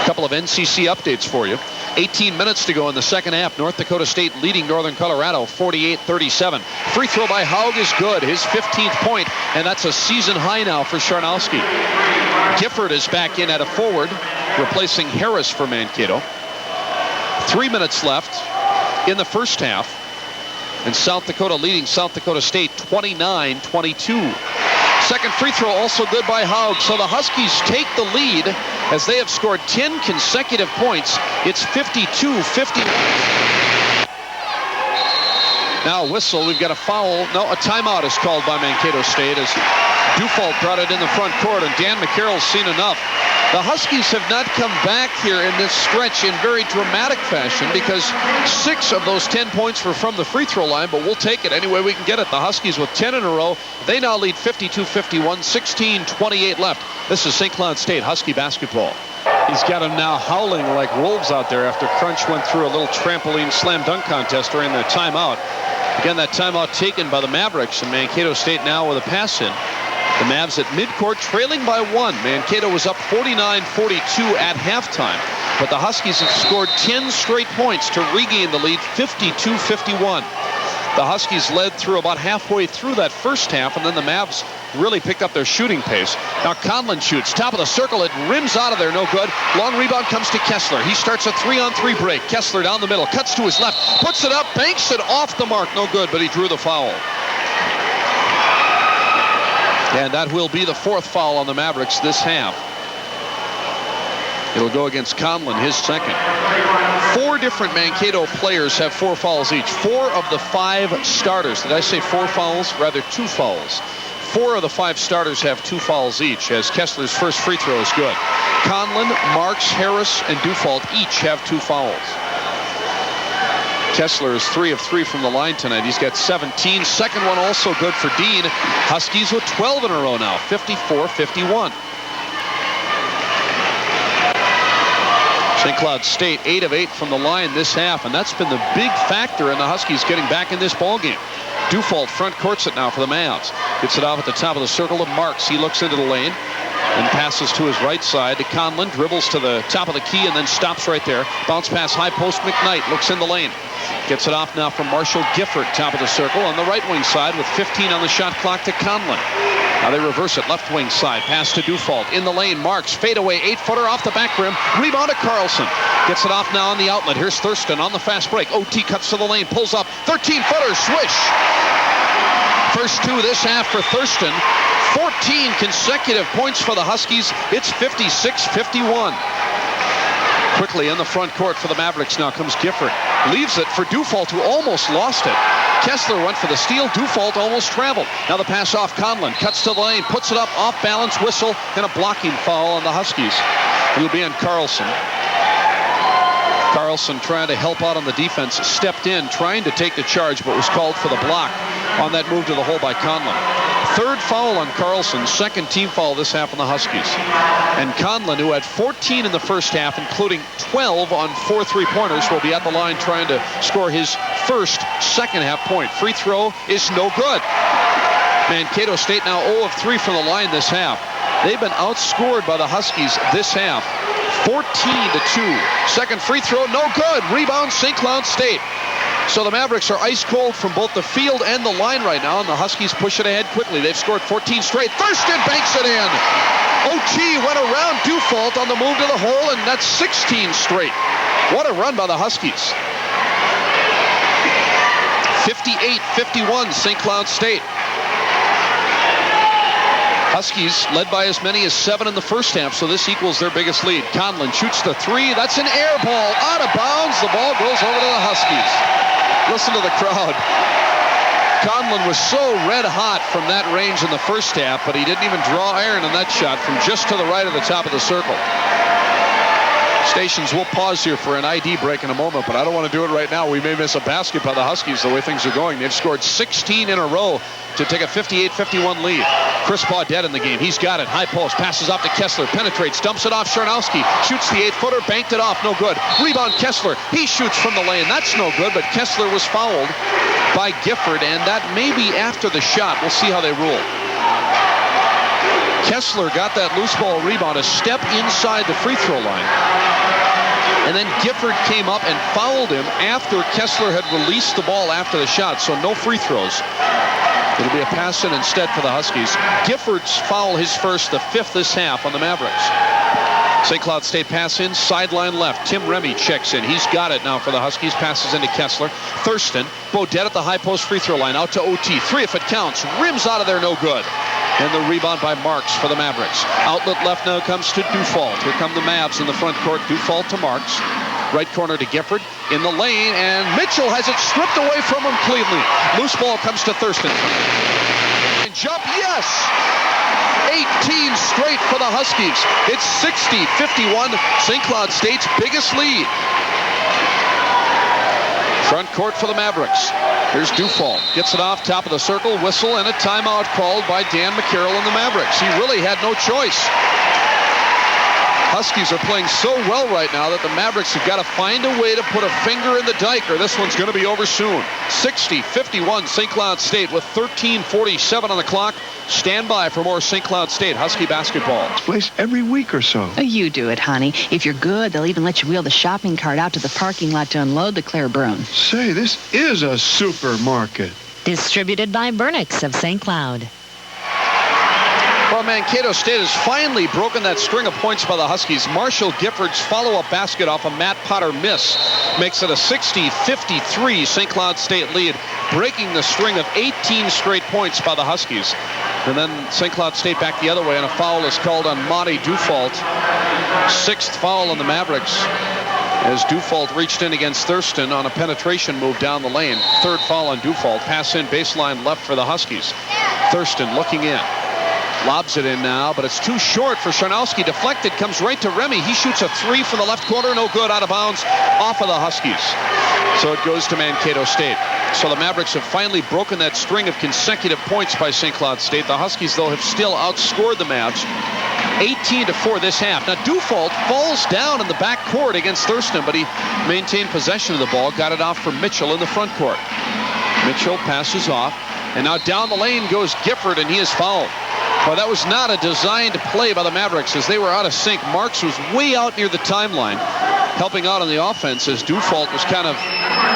A couple of NCC updates for you. 18 minutes to go in the second half. North Dakota State leading Northern Colorado 48-37. Free throw by Haug is good, his 15th point, and that's a season high now for Sharnowski. Gifford is back in at a forward, replacing Harris for Mankato. 3 minutes left in the first half, and South Dakota leading South Dakota State 29-22. Second free throw also good by Haug, so the Huskies take the lead as they have scored 10 consecutive points. It's 52-51. Now whistle, we've got a foul. No, a timeout is called by Mankato State as Dufault brought it in the front court, and Dan McCarroll's seen enough. The Huskies have not come back here in this stretch in very dramatic fashion because 6 of those 10 points were from the free throw line, but we'll take it any way we can get it. The Huskies with 10 in a row. They now lead 52-51, 16-28 left. This is St. Cloud State Husky basketball. He's got them now howling like wolves out there after Crunch went through a little trampoline slam dunk contest during their timeout. Again, that timeout taken by the Mavericks, and Mankato State now with a pass in. The Mavs at midcourt trailing by 1. Mankato was up 49-42 at halftime, but the Huskies have scored 10 straight points to regain the lead 52-51. The Huskies led through about halfway through that first half, and then the Mavs really picked up their shooting pace. Now Conlon shoots, top of the circle, it rims out of there, no good. Long rebound comes to Kessler. He starts a 3-on-3 break. Kessler down the middle, cuts to his left, puts it up, banks it off the mark, no good, but he drew the foul. And that will be the 4th foul on the Mavericks this half. It'll go against Conlon, his second. 4 different Mankato players have 4 fouls each. 4 of the 5 starters. Did I say 4 fouls? Rather 2 fouls. 4 of the 5 starters have 2 fouls each, as Kessler's first free throw is good. Conlon, Marks, Harris, and Dufault each have 2 fouls. Kessler is 3 of 3 from the line tonight. He's got 17. Second one also good for Dean. Huskies with 12 in a row now, 54-51. St. Cloud State 8 of 8 from the line this half, and that's been the big factor in the Huskies getting back in this ball game. Dufault front courts it now for the Mavs. Gets it off at the top of the circle to Marks. He looks into the lane and passes to his right side to Conlon. Dribbles to the top of the key and then stops right there. Bounce pass high post. McKnight looks in the lane. Gets it off now from Marshall Gifford, top of the circle on the right wing side with 15 on the shot clock to Conlon. Now they reverse it, left wing side, pass to Dufault. In the lane, Marks, fadeaway, 8-footer off the back rim. Rebound to Carlson. Gets it off now on the outlet. Here's Thurston on the fast break. OT cuts to the lane, pulls up, 13-footer, swish. First 2 this half for Thurston. 14 consecutive points for the Huskies. It's 56-51. Quickly in the front court for the Mavericks now comes Gifford. Leaves it for Dufault, who almost lost it. Kessler went for the steal. Dufault almost traveled. Now the pass off Conlon. Cuts to the lane. Puts it up. Off balance. Whistle. And a blocking foul on the Huskies. It'll be on Carlson. Carlson trying to help out on the defense. Stepped in, trying to take the charge, but was called for the block on that move to the hole by Conlon. 3rd foul on Carlson. 2nd team foul this half on the Huskies. And Conlon, who had 14 in the first half, including 12 on 4 3-pointers, will be at the line trying to score his first second half point. Free throw is no good. Mankato State now 0 of 3 from the line this half. They've been outscored by the Huskies this half, 14-2. Second free throw, no good. Rebound, St. Cloud State. So the Mavericks are ice cold from both the field and the line right now, and the Huskies push it ahead quickly. They've scored 14 straight. Thurston banks it in. OT went around Dufault on the move to the hole, and that's 16 straight. What a run by the Huskies. 58-51, St. Cloud State. Huskies led by as many as 7 in the first half, so this equals their biggest lead. Conlon shoots the 3. That's an air ball out of bounds. The ball goes over to the Huskies. Listen to the crowd. Conlon was so red hot from that range in the first half, but he didn't even draw iron on that shot from just to the right of the top of the circle. Stations, we'll pause here for an ID break in a moment, but I don't want to do it right now. We may miss a basket by the Huskies the way things are going. They've scored 16 in a row to take a 58-51 lead. Chris Baudette in the game. He's got it. High post. Passes off to Kessler. Penetrates. Dumps it off. Sharnowski shoots the 8-footer. Banked it off. No good. Rebound Kessler. He shoots from the lane. That's no good, but Kessler was fouled by Gifford, and that may be after the shot. We'll see how they rule. Kessler got that loose ball rebound a step inside the free throw line. And then Gifford came up and fouled him after Kessler had released the ball after the shot, so no free throws. It'll be a pass in instead for the Huskies. Gifford's foul, his first, the 5th this half on the Mavericks. St. Cloud State pass in, sideline left. Tim Remy checks in. He's got it now for the Huskies. Passes into Kessler. Thurston, Baudette at the high post free throw line. Out to OT. 3 if it counts. Rims out of there, no good. And the rebound by Marks for the Mavericks. Outlet left now comes to Dufault. Here come the Mavs in the front court. Dufault to Marks. Right corner to Gifford. In the lane, and Mitchell has it stripped away from him cleanly. Loose ball comes to Thurston. And jump, yes! 18 straight for the Huskies. It's 60-51, St. Cloud State's biggest lead. Front court for the Mavericks. Here's Dufault. Gets it off top of the circle. Whistle and a timeout called by Dan McCarroll and the Mavericks. He really had no choice. Huskies are playing so well right now that the Mavericks have got to find a way to put a finger in the dike, or this one's going to be over soon. 60-51 St. Cloud State with 13:47 on the clock. Stand by for more St. Cloud State Husky basketball. Place every week or so. You do it, honey. If you're good, they'll even let you wheel the shopping cart out to the parking lot to unload the Claire Brune. Say, this is a supermarket. Distributed by Burnix of St. Cloud. Well, Mankato State has finally broken that string of points by the Huskies. Marshall Gifford's follow-up basket off a Matt Potter miss makes it a 60-53 St. Cloud State lead, breaking the string of 18 straight points by the Huskies. And then St. Cloud State back the other way, and a foul is called on Monty Dufault. 6th foul on the Mavericks as Dufault reached in against Thurston on a penetration move down the lane. 3rd foul on Dufault. Pass in baseline left for the Huskies. Thurston looking in. Lobs it in now, but it's too short for Sharnowski. Deflected, comes right to Remy. He shoots a 3 from the left corner. No good, out of bounds, off of the Huskies. So it goes to Mankato State. So the Mavericks have finally broken that string of consecutive points by St. Cloud State. The Huskies, though, have still outscored the Mavs 18-4 this half. Now, Dufault falls down in the back court against Thurston, but he maintained possession of the ball, got it off from Mitchell in the front court. Mitchell passes off, and now down the lane goes Gifford, and he is fouled. Well, that was not a designed play by the Mavericks as they were out of sync. Marks was way out near the timeline, helping out on the offense as Dufault was kind of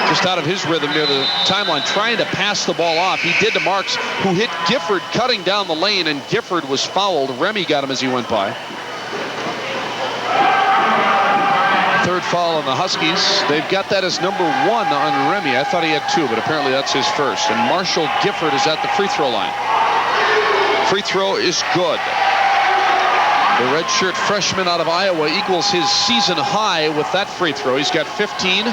just out of his rhythm near the timeline, trying to pass the ball off. He did to Marks, who hit Gifford cutting down the lane, and Gifford was fouled. Remy got him as he went by. 3rd foul on the Huskies. They've got that as number 1 on Remy. I thought he had 2, but apparently that's his first. And Marshall Gifford is at the free throw line. Free throw is good. The redshirt freshman out of Iowa equals his season high with that free throw. He's got 15,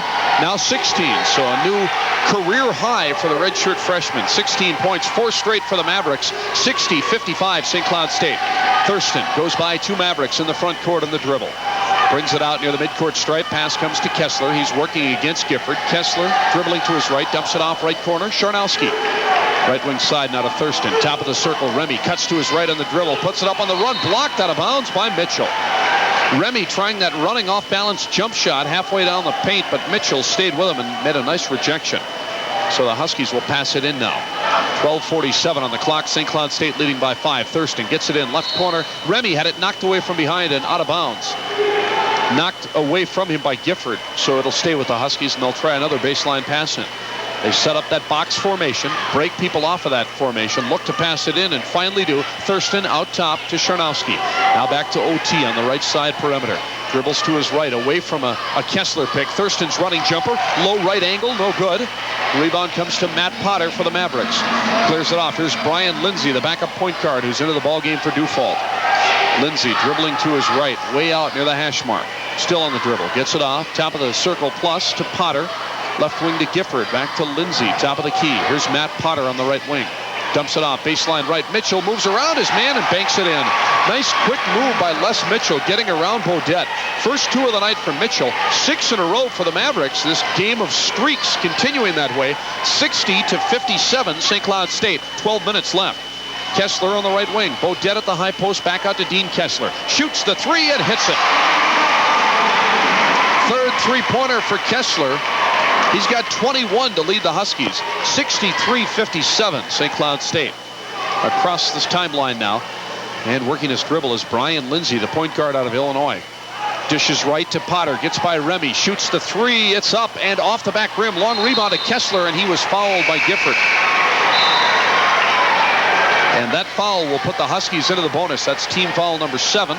now 16. So a new career high for the redshirt freshman. 16 points, 4 straight for the Mavericks. 60-55 St. Cloud State. Thurston goes by 2 Mavericks in the front court on the dribble. Brings it out near the midcourt stripe. Pass comes to Kessler. He's working against Gifford. Kessler dribbling to his right. Dumps it off right corner. Sharnowski. Right wing side now to Thurston. Top of the circle. Remy cuts to his right on the dribble. Puts it up on the run. Blocked out of bounds by Mitchell. Remy trying that running off balance jump shot halfway down the paint, but Mitchell stayed with him and made a nice rejection. So the Huskies will pass it in now. 12:47 on the clock. St. Cloud State leading by 5. Thurston gets it in left corner. Remy had it knocked away from behind and out of bounds. knocked away from him by Gifford, so it'll stay with the Huskies, and they'll try another baseline pass in. They set up that box formation, break people off of that formation, look to pass it in, and finally do. Thurston out top to Charnowski. Now back to OT on the right side perimeter. Dribbles to his right, away from a Kessler pick. Thurston's running jumper, low right angle, no good. Rebound comes to Matt Potter for the Mavericks. Clears it off. Here's Brian Lindsay, the backup point guard, who's into the ball game for Dufault. Lindsay dribbling to his right, way out near the hash mark. Still on the dribble. Gets it off. Top of the circle plus to Potter. Left wing to Gifford. Back to Lindsay. Top of the key. Here's Matt Potter on the right wing. Dumps it off. Baseline right. Mitchell moves around his man and banks it in. Nice quick move by Les Mitchell getting around Beaudette. First 2 of the night for Mitchell. 6 in a row for the Mavericks. This game of streaks continuing that way. 60-57 St. Cloud State. 12 minutes left. Kessler on the right wing. Beaudette at the high post. Back out to Dean Kessler. Shoots the 3 and hits it. Third three-pointer for Kessler. He's got 21 to lead the Huskies. 63-57 St. Cloud State. Across this timeline now. And working his dribble is Brian Lindsay, the point guard out of Illinois. Dishes right to Potter. Gets by Remy. Shoots the 3. It's up and off the back rim. Long rebound to Kessler, and he was fouled by Gifford. And that foul will put the Huskies into the bonus. That's team foul number 7.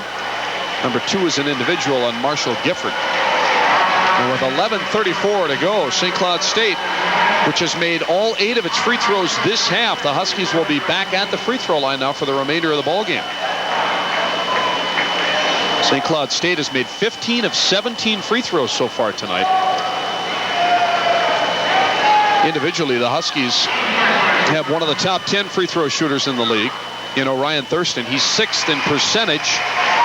Number 2 is an individual on Marshall Gifford. And with 11:34 to go, St. Cloud State, which has made all 8 of its free throws this half, the Huskies will be back at the free throw line now for the remainder of the ball game. St. Cloud State has made 15 of 17 free throws so far tonight. Individually, the Huskies have one of the top 10 free throw shooters in the league. You know, Ryan Thurston, he's 6th in percentage,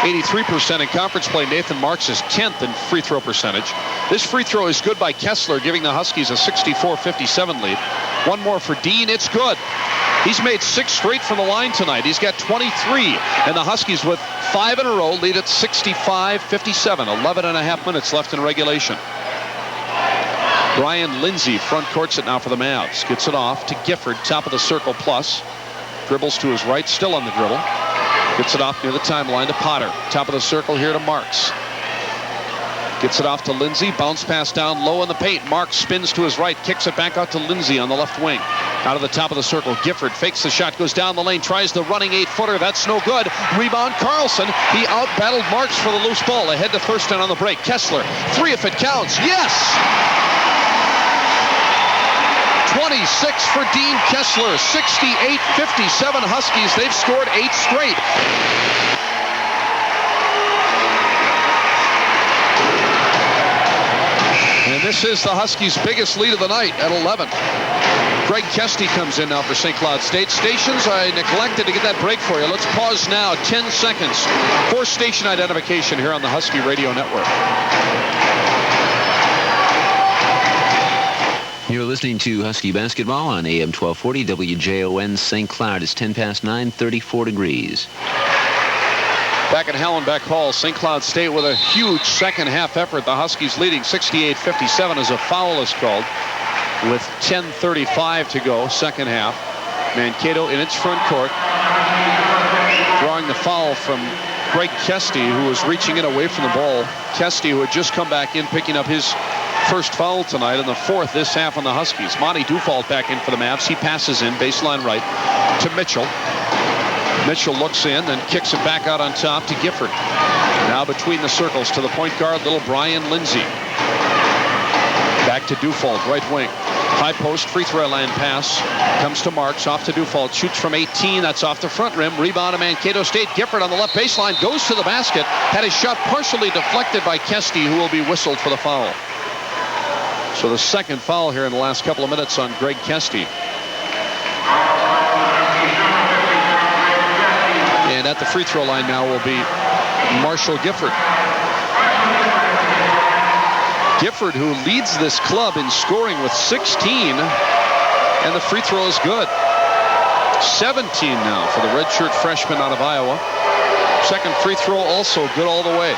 83% in conference play. Nathan Marks is 10th in free throw percentage. This free throw is good by Kessler, giving the Huskies a 64-57 lead. One more for Dean, it's good. He's made 6 straight from the line tonight. He's got 23, and the Huskies with 5 in a row lead at 65-57. 11 and a half minutes left in regulation. Brian Lindsay front courts it now for the Mavs. Gets it off to Gifford, top of the circle plus. Dribbles to his right, still on the dribble. Gets it off near the timeline to Potter. Top of the circle here to Marks. Gets it off to Lindsay. Bounce pass down low in the paint. Marks spins to his right. Kicks it back out to Lindsay on the left wing. Out of the top of the circle. Gifford fakes the shot. Goes down the lane. Tries the running 8-footer. That's no good. Rebound Carlson. He out-battled Marks for the loose ball. Ahead to Thurston on the break. Kessler. 3 if it counts. Yes! 26 for Dean Kessler. 68-57 Huskies. They've scored 8 straight. And this is the Huskies' biggest lead of the night at 11. Greg Kesty comes in now for St. Cloud State. Stations, I neglected to get that break for you. Let's pause now. 10 seconds for station identification here on the Husky Radio Network. You're listening to Husky Basketball on AM 1240 WJON St. Cloud. It's 10 past 9, 34 degrees. Back at Hallenbeck Hall, St. Cloud State with a huge second half effort. The Huskies leading 68-57 as a foul is called with 10:35 to go, second half. Mankato in its front court, drawing the foul from Greg Kesty, who was reaching in away from the ball. Kesty, who had just come back in, picking up his first foul tonight, and the 4th this half on the Huskies. Monty Dufault back in for the Mavs. He passes in, baseline right, to Mitchell. Mitchell looks in, then kicks it back out on top to Gifford. Now between the circles to the point guard, little Brian Lindsay. Back to Dufault, right wing. High post, free throw line pass. Comes to Marks, off to Dufault. Shoots from 18, that's off the front rim. Rebound to Mankato State. Gifford on the left baseline, goes to the basket. Had his shot partially deflected by Kesty, who will be whistled for the foul. So the second foul here in the last couple of minutes on Greg Kesty. And at the free throw line now will be Marshall Gifford. Gifford, who leads this club in scoring with 16, and the free throw is good. 17 now for the redshirt freshman out of Iowa. Second free throw also good all the way.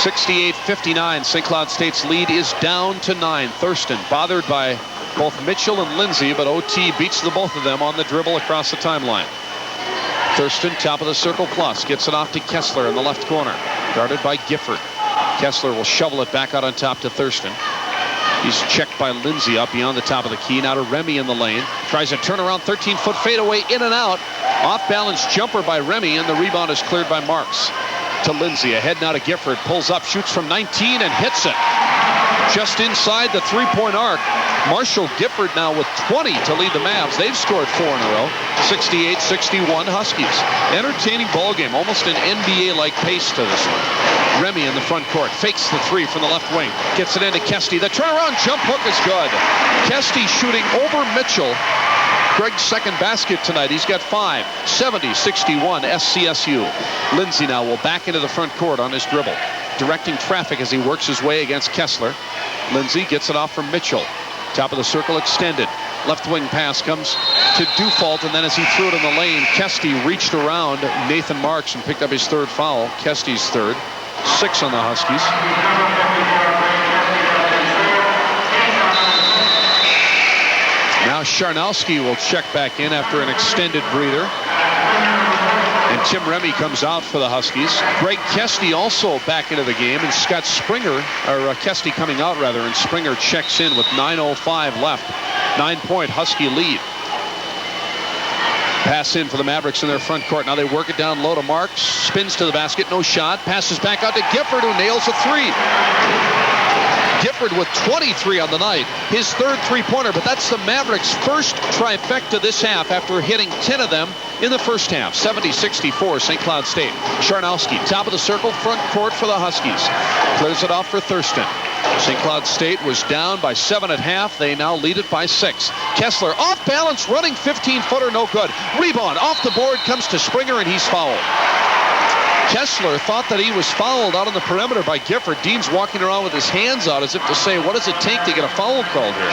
68-59. St. Cloud State's lead is down to 9. Thurston bothered by both Mitchell and Lindsay, but OT beats the both of them on the dribble across the timeline. Thurston, top of the circle plus, gets it off to Kessler in the left corner. Guarded by Gifford. Kessler will shovel it back out on top to Thurston. He's checked by Lindsay up beyond the top of the key. Now to Remy in the lane. Tries a turnaround 13-foot fadeaway in and out. Off-balance jumper by Remy, and the rebound is cleared by Marks. To Lindsay. Ahead now to Gifford. Pulls up, shoots from 19, and hits it. Just inside the three-point arc. Marshall Gifford now with 20 to lead the Mavs. They've scored 4 in a row. 68-61 Huskies. Entertaining ball game. Almost an NBA-like pace to this one. Remy in the front court. Fakes the three from the left wing. Gets it into Kesty. The turnaround jump hook is good. Kesty shooting over Mitchell. Greg's second basket tonight. He's got 5. 70-61 SCSU. Lindsay now will back into the front court on his dribble, directing traffic as he works his way against Kessler. Lindsay gets it off from Mitchell. Top of the circle extended. Left wing pass comes to Dufault, and then as he threw it in the lane, Kesty reached around Nathan Marks and picked up his third foul. Kesty's third. 6 on the Huskies. Now Charnowski will check back in after an extended breather. And Tim Remy comes out for the Huskies. Greg Kesty also back into the game, and Scott Springer, or Kesty coming out rather, and Springer checks in with 9:05 left. 9-point Husky lead. Pass in for the Mavericks in their front court. Now they work it down low to Marks. Spins to the basket, no shot. Passes back out to Gifford, who nails a three. Gifford with 23 on the night, his third three-pointer, but that's the Mavericks' first trifecta this half after hitting 10 of them in the first half. 70-64 St. Cloud State. Charnowski, top of the circle, front court for the Huskies. Clears it off for Thurston. St. Cloud State was down by 7 at half. They now lead it by 6. Kessler off balance, running 15-footer, no good. Rebound off the board, comes to Springer, and he's fouled. Kessler thought that he was fouled out on the perimeter by Gifford. Dean's walking around with his hands out as if to say, what does it take to get a foul called here?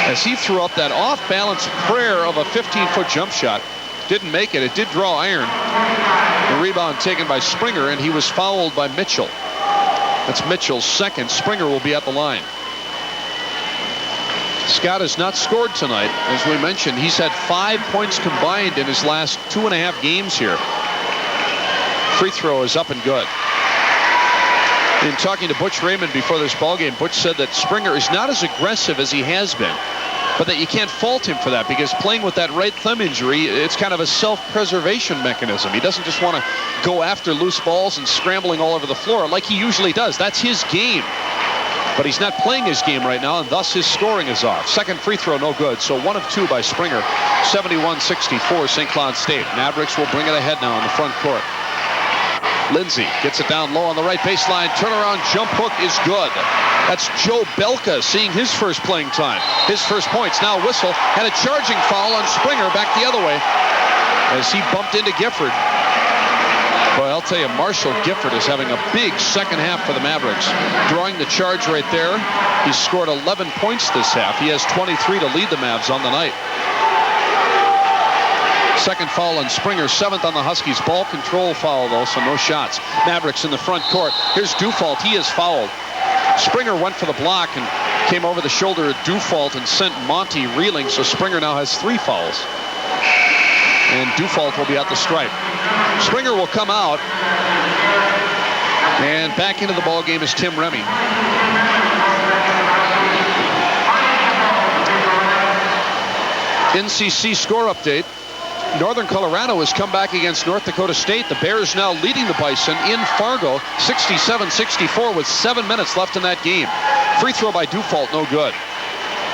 As he threw up that off-balance prayer of a 15-foot jump shot. Didn't make it. It did draw iron. The rebound taken by Springer, and he was fouled by Mitchell. That's Mitchell's second. Springer will be at the line. Scott has not scored tonight. As we mentioned, he's had 5 points combined in his last 2.5 games here. Free throw is up and good. In talking to Butch Raymond before this ballgame, Butch said that Springer is not as aggressive as he has been, but that you can't fault him for that because playing with that right thumb injury, it's kind of a self-preservation mechanism. He doesn't just want to go after loose balls and scrambling all over the floor like he usually does. That's his game. But he's not playing his game right now, and thus his scoring is off. Second free throw, no good. So 1 of 2 by Springer. 71-64 St. Cloud State. Mavericks will bring it ahead now in the front court. Lindsay gets it down low on the right baseline. Turnaround jump hook is good. That's Joe Belka seeing his first playing time. His first points. Now whistle and a charging foul on Springer back the other way as he bumped into Gifford. Boy, I'll tell you, Marshall Gifford is having a big second half for the Mavericks. Drawing the charge right there. He's scored 11 points this half. He has 23 to lead the Mavs on the night. Second foul on Springer, 7th on the Huskies. Ball control foul, though, so no shots. Mavericks in the front court. Here's Dufault. He is fouled. Springer went for the block and came over the shoulder of Dufault and sent Monty reeling, so Springer now has 3 fouls. And Dufault will be at the stripe. Springer will come out. And back into the ball game is Tim Remy. NCC score update. Northern Colorado has come back against North Dakota State. The Bears now leading the Bison in Fargo, 67-64 with 7 minutes left in that game. Free throw by Dufault, no good.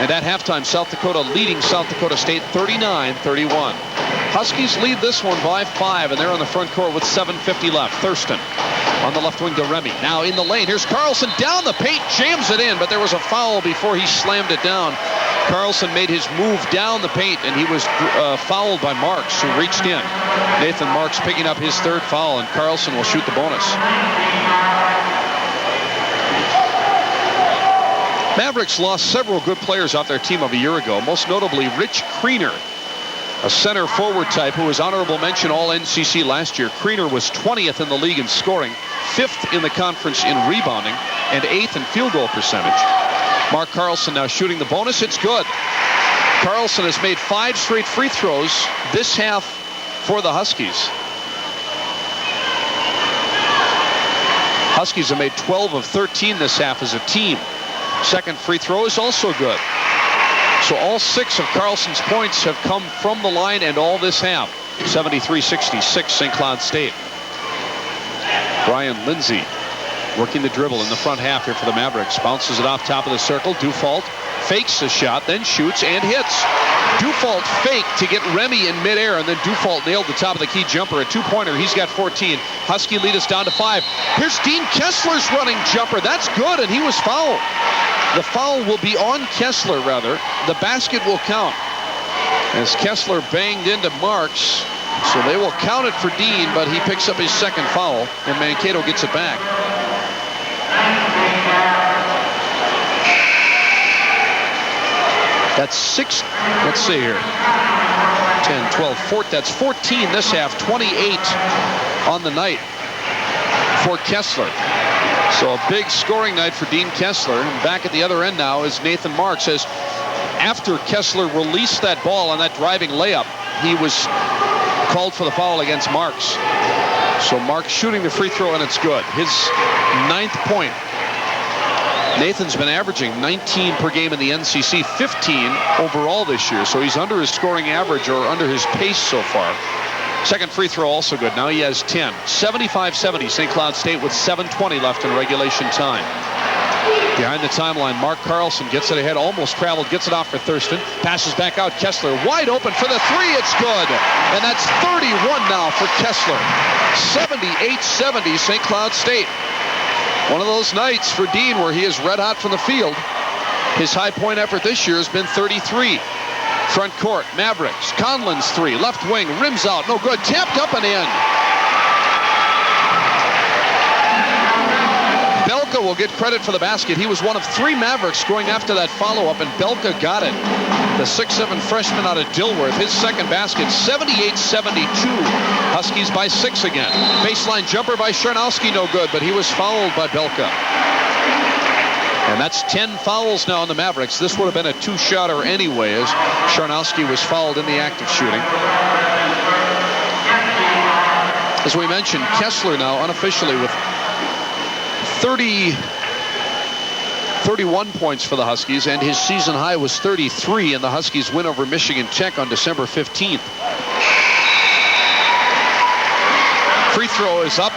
And at halftime, South Dakota leading South Dakota State 39-31. Huskies lead this one by 5, and they're on the front court with 7:50 left. Thurston on the left wing to Remy. Now in the lane, here's Carlson down the paint, jams it in, but there was a foul before he slammed it down. Carlson made his move down the paint, and he was fouled by Marks, who reached in. Nathan Marks picking up his 3rd foul, and Carlson will shoot the bonus. Mavericks lost several good players off their team of a year ago, most notably Rich Kriener, a center forward type who was honorable mention all NCC last year. Kriener was 20th in the league in scoring, 5th in the conference in rebounding, and 8th in field goal percentage. Mark Carlson now shooting the bonus. It's good. Carlson has made 5 straight free throws this half for the Huskies. Huskies have made 12 of 13 this half as a team. Second free throw is also good. So all 6 of Carlson's points have come from the line and all this half. 73-66 St. Cloud State. Brian Lindsay working the dribble in the front half here for the Mavericks. Bounces it off top of the circle. Dufault fakes the shot, then shoots and hits. Dufault faked to get Remy in midair, and then Dufault nailed the top of the key jumper. A 2-pointer. He's got 14. Husky lead us down to 5. Here's Dean Kessler's running jumper. That's good, and he was fouled. The foul will be on Kessler, rather. The basket will count as Kessler banged into Marks. So they will count it for Dean, but he picks up his second foul, and Mankato gets it back. That's 6, let's see here, 10, 12, 14, that's 14 this half, 28 on the night for Kessler. So a big scoring night for Dean Kessler. And back at the other end now is Nathan Marks. As after Kessler released that ball on that driving layup, he was called for the foul against Marks. So Marks shooting the free throw, and it's good. His 9th point. Nathan's been averaging 19 per game in the NCC, 15 overall this year. So he's under his scoring average, or under his pace so far. Second free throw also good. Now he has 10. 75-70 St. Cloud State with 7:20 left in regulation time. Behind the timeline, Mark Carlson gets it ahead, almost traveled, gets it off for Thurston, passes back out. Kessler wide open for the 3. It's good. And that's 31 now for Kessler. 78-70 St. Cloud State. One of those nights for Dean where he is red hot from the field. His high point effort this year has been 33. Front court, Mavericks. Conlon's 3, left wing, rims out, no good. Tapped up and in. Belka will get credit for the basket. He was one of 3 Mavericks going after that follow-up, and Belka got it. The 6'7" freshman out of Dilworth, his second basket. 78-72. Huskies by 6 again. Baseline jumper by Charnowski, no good, but he was fouled by Belka. And that's 10 fouls now on the Mavericks. This would have been a 2-shotter anyway, as Charnowski was fouled in the act of shooting. As we mentioned, Kessler now unofficially with 31 points for the Huskies, and his season high was 33 in the Huskies' win over Michigan Tech on December 15th. Free throw is up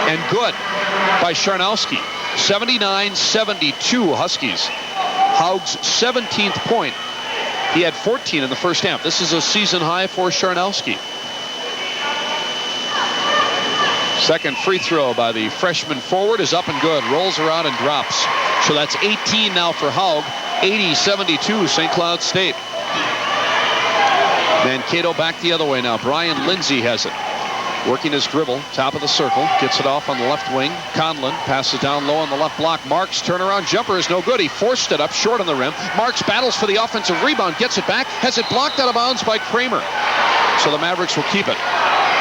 and good by Charnowski. 79-72 Huskies. Haug's 17th point. He had 14 in the first half. This is a season high for Charnowski. Second free throw by the freshman forward is up and good. Rolls around and drops. So that's 18 now for Haug. 80-72 St. Cloud State. Mankato back the other way now. Brian Lindsay has it. Working his dribble, top of the circle, gets it off on the left wing. Conlon passes down low on the left block. Marks turnaround jumper is no good. He forced it up short on the rim. Marks battles for the offensive rebound, gets it back, has it blocked out of bounds by Kramer. So the Mavericks will keep it.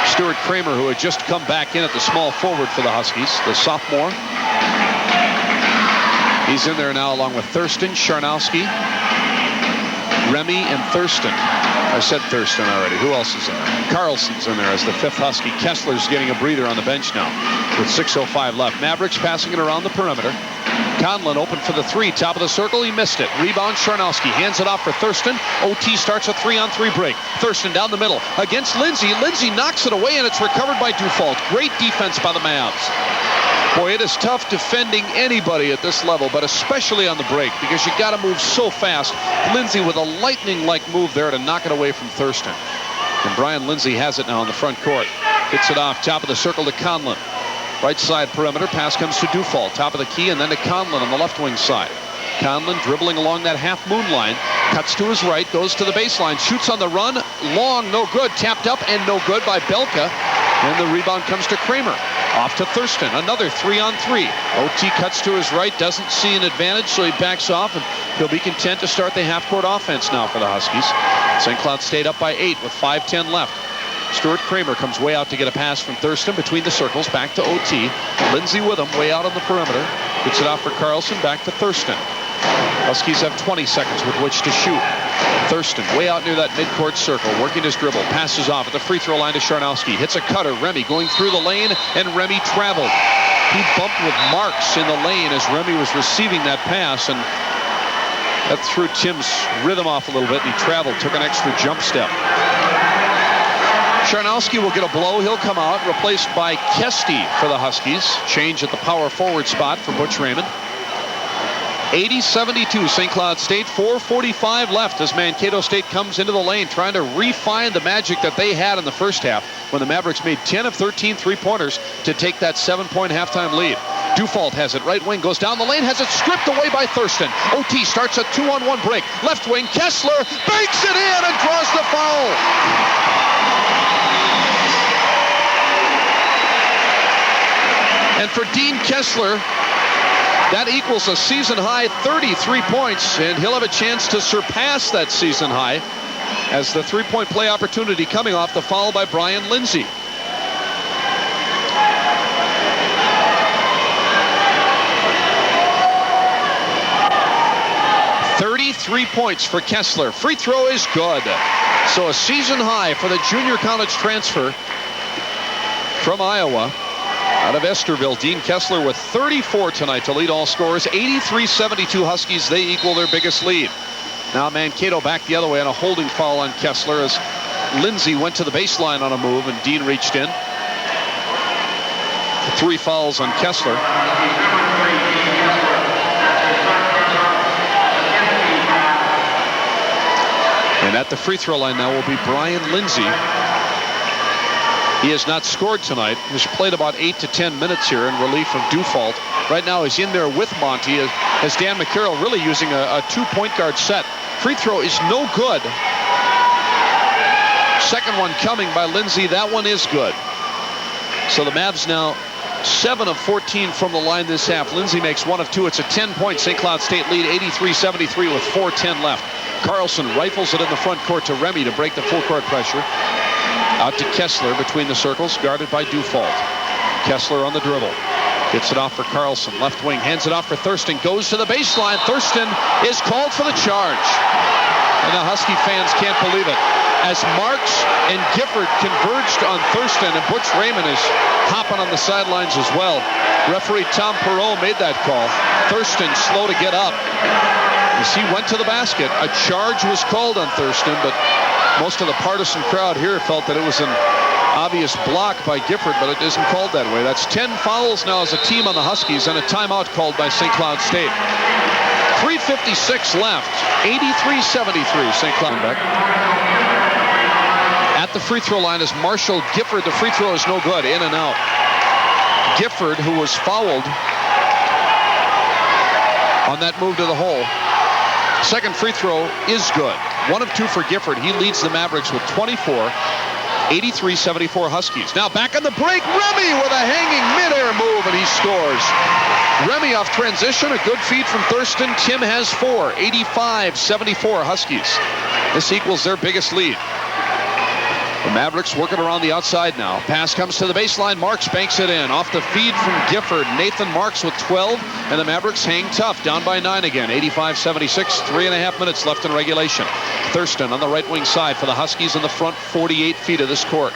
Stuart Kramer, who had just come back in at the small forward for the Huskies, the sophomore. He's in there now along with Thurston, Charnowski, Remy, and Thurston. I said Thurston already. Who else is in there? Carlson's in there as the 5th Husky. Kessler's getting a breather on the bench now with 6:05 left. Mavericks passing it around the perimeter. Conlon open for the 3, top of the circle. He missed it. Rebound Charnowski. Hands it off for Thurston. OT starts a 3-on-3 break. Thurston down the middle against Lindsay. Lindsay knocks it away, and it's recovered by Dufault. Great defense by the Mavs. Boy, it is tough defending anybody at this level, but especially on the break, because you got to move so fast. Lindsay with a lightning-like move there to knock it away from Thurston. And Brian Lindsay has it now on the front court. Hits it off, top of the circle to Conlon. Right side perimeter, pass comes to Dufault, top of the key, and then to Conlon on the left wing side. Conlon dribbling along that half moon line, cuts to his right, goes to the baseline, shoots on the run, long, no good, tapped up and no good by Belka. And the rebound comes to Kramer. Off to Thurston, another 3-on-3. OT cuts to his right, doesn't see an advantage, so he backs off, and he'll be content to start the half-court offense now for the Huskies. St. Cloud State up by 8 with 5:10 left. Stuart Kramer comes way out to get a pass from Thurston between the circles, back to OT. Lindsay with him, way out on the perimeter. Gets it off for Carlson, back to Thurston. Huskies have 20 seconds with which to shoot. Thurston way out near that midcourt circle, working his dribble, passes off at the free throw line to Charnowski, hits a cutter. Remy going through the lane, and Remy traveled. He bumped with Marks in the lane as Remy was receiving that pass, and that threw Tim's rhythm off a little bit, and he traveled, took an extra jump step. Charnowski will get a blow. He'll come out, replaced by Kesty for the Huskies. Change at the power forward spot for Butch Raymond. 80-72 St. Cloud State. 4:45 left as Mankato State comes into the lane, trying to refine the magic that they had in the first half when the Mavericks made 10 of 13 three-pointers to take that 7-point halftime lead. Dufault has it, right wing, goes down the lane, has it stripped away by Thurston. OT starts a 2-on-1 break. Left wing, Kessler banks it in and draws the foul. And for Dean Kessler, that equals a season-high 33 points, and he'll have a chance to surpass that season high as the three-point play opportunity coming off the foul by Brian Lindsay. .33 points for Kessler. Free throw is good. So a season high for the junior college transfer from Iowa. Out of Esterville, Dean Kessler with 34 tonight to lead all scorers. 83-72 Huskies. They equal their biggest lead. Now Mankato back the other way on a holding foul on Kessler as Lindsay went to the baseline on a move and Dean reached in. 3 fouls on Kessler. And at the free throw line now will be Brian Lindsay. He has not scored tonight. He's played about 8 to 10 minutes here in relief of Dufault. Right now he's in there with Monty as Dan McCarroll really using a 2-point guard set. Free throw is no good. Second one coming by Lindsay. That one is good. So the Mavs now 7 of 14 from the line this half. Lindsay makes 1 of 2. It's a 10-point St. Cloud State lead, 83-73 with 4:10 left. Carlson rifles it in the front court to Remy to break the full court pressure. Out to Kessler between the circles, guarded by Dufault. Kessler on the dribble. Gets it off for Carlson. Left wing, hands it off for Thurston. Goes to the baseline. Thurston is called for the charge. And the Husky fans can't believe it. As Marks and Gifford converged on Thurston, and Butch Raymond is hopping on the sidelines as well. Referee Tom Perot made that call. Thurston slow to get up. As he went to the basket, a charge was called on Thurston, but most of the partisan crowd here felt that it was an obvious block by Gifford, but it isn't called that way. That's 10 fouls now as a team on the Huskies, and a timeout called by St. Cloud State. 3:56 left. 83-73 St. Cloud. Back. At the free throw line is Marshall Gifford. The free throw is no good. In and out. Gifford, who was fouled on that move to the hole. Second free throw is good. 1 of 2 for Gifford. He leads the Mavericks with 24. 83-74 Huskies. Now back on the break. Remy with a hanging midair move, and he scores. Remy off transition. A good feed from Thurston. Tim has 4. 85-74 Huskies. This equals their biggest lead. The Mavericks working around the outside now. Pass comes to the baseline. Marks banks it in. Off the feed from Gifford. Nathan Marks with 12. And the Mavericks hang tough. Down by 9 again. 85-76. 3.5 minutes left in regulation. Thurston on the right wing side for the Huskies in the front 48 feet of this court.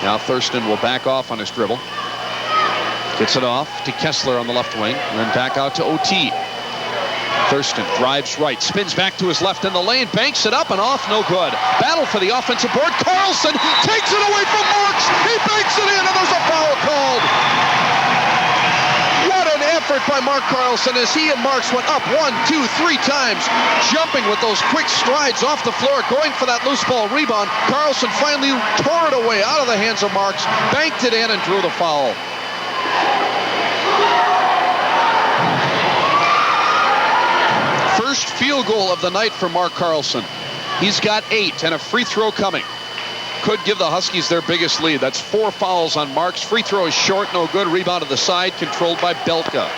Now Thurston will back off on his dribble. Gets it off to Kessler on the left wing. And then back out to OT. Thurston drives right, spins back to his left in the lane, banks it up and off, no good. Battle for the offensive board. Carlson takes it away from Marks. He banks it in, and there's a foul called. What an effort by Mark Carlson as he and Marks went up 1, 2, 3 times, jumping with those quick strides off the floor, going for that loose ball rebound. Carlson finally tore it away out of the hands of Marks, banked it in, and drew the foul. First field goal of the night for Mark Carlson. He's got 8 and a free throw coming. Could give the Huskies their biggest lead. That's 4 fouls on Marks. Free throw is short, no good. Rebound to the side, controlled by Belka.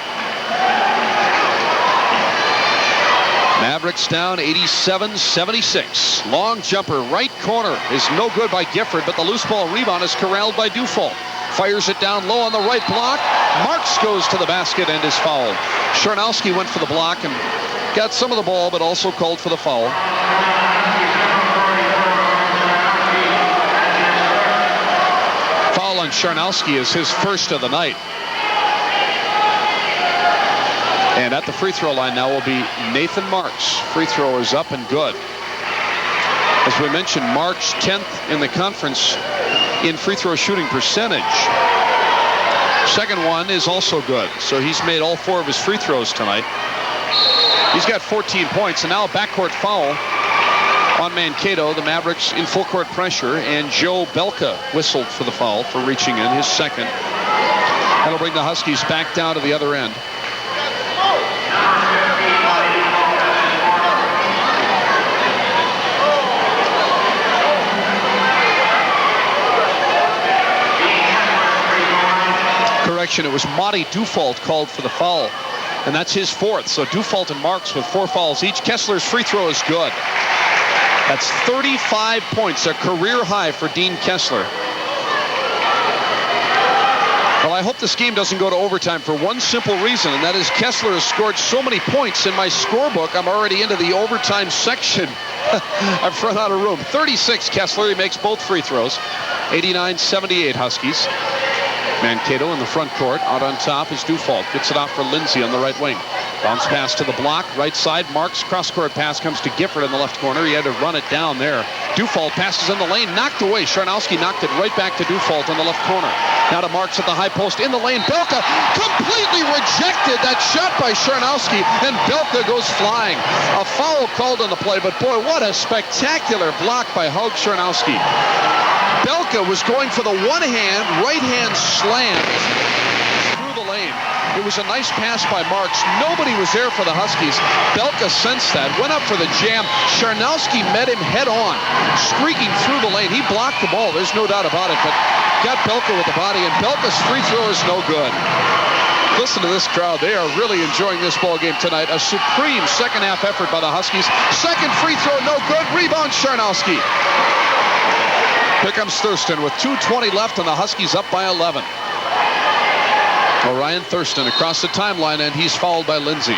Mavericks down 87-76. Long jumper, right corner is no good by Gifford, but the loose ball rebound is corralled by Dufault. Fires it down low on the right block. Marks goes to the basket and is fouled. Charnowski went for the block, and got some of the ball, but also called for the foul. Foul on Charnowski is his first of the night. And at the free throw line now will be Nathan Marks. Free throw is up and good. As we mentioned, Marks 10th in the conference in free throw shooting percentage. Second one is also good. So he's made all 4 of his free throws tonight. He's got 14 points, and now a backcourt foul on Mankato. The Mavericks in full court pressure, and Joe Belka whistled for the foul for reaching in, his second. That'll bring the Huskies back down to the other end. Correction, it was Monty Dufault called for the foul, and that's his 4th. So Dufault and Marks with 4 fouls each. Kessler's free throw is good. That's 35 points, a career high for Dean Kessler. Well, I hope this game doesn't go to overtime for one simple reason, and that is Kessler has scored so many points. In my scorebook, I'm already into the overtime section. I've run out of room. 36 Kessler, he makes both free throws. 89-78 Huskies. Mankato in the front court. Out on top is Dufault. Gets it off for Lindsay on the right wing. Bounce pass to the block. Right side. Marks. Cross-court pass comes to Gifford in the left corner. He had to run it down there. Dufault passes in the lane. Knocked away. Charnowski knocked it right back to Dufault on the left corner. Now to Marks at the high post. In the lane. Belka completely rejected that shot by Charnowski, and Belka goes flying. A foul called on the play, but boy, what a spectacular block by Haug Charnowski. Belka was going for the one-hand, right-hand slam through the lane. It was a nice pass by Marks. Nobody was there for the Huskies. Belka sensed that, went up for the jam. Charnowski met him head-on, streaking through the lane. He blocked the ball, there's no doubt about it, but got Belka with the body, and Belka's free throw is no good. Listen to this crowd. They are really enjoying this ball game tonight. A supreme second-half effort by the Huskies. Second free throw, no good. Rebound, Charnowski. Here comes Thurston with 2:20 left, and the Huskies up by 11. Orion Thurston across the timeline, and he's fouled by Lindsay.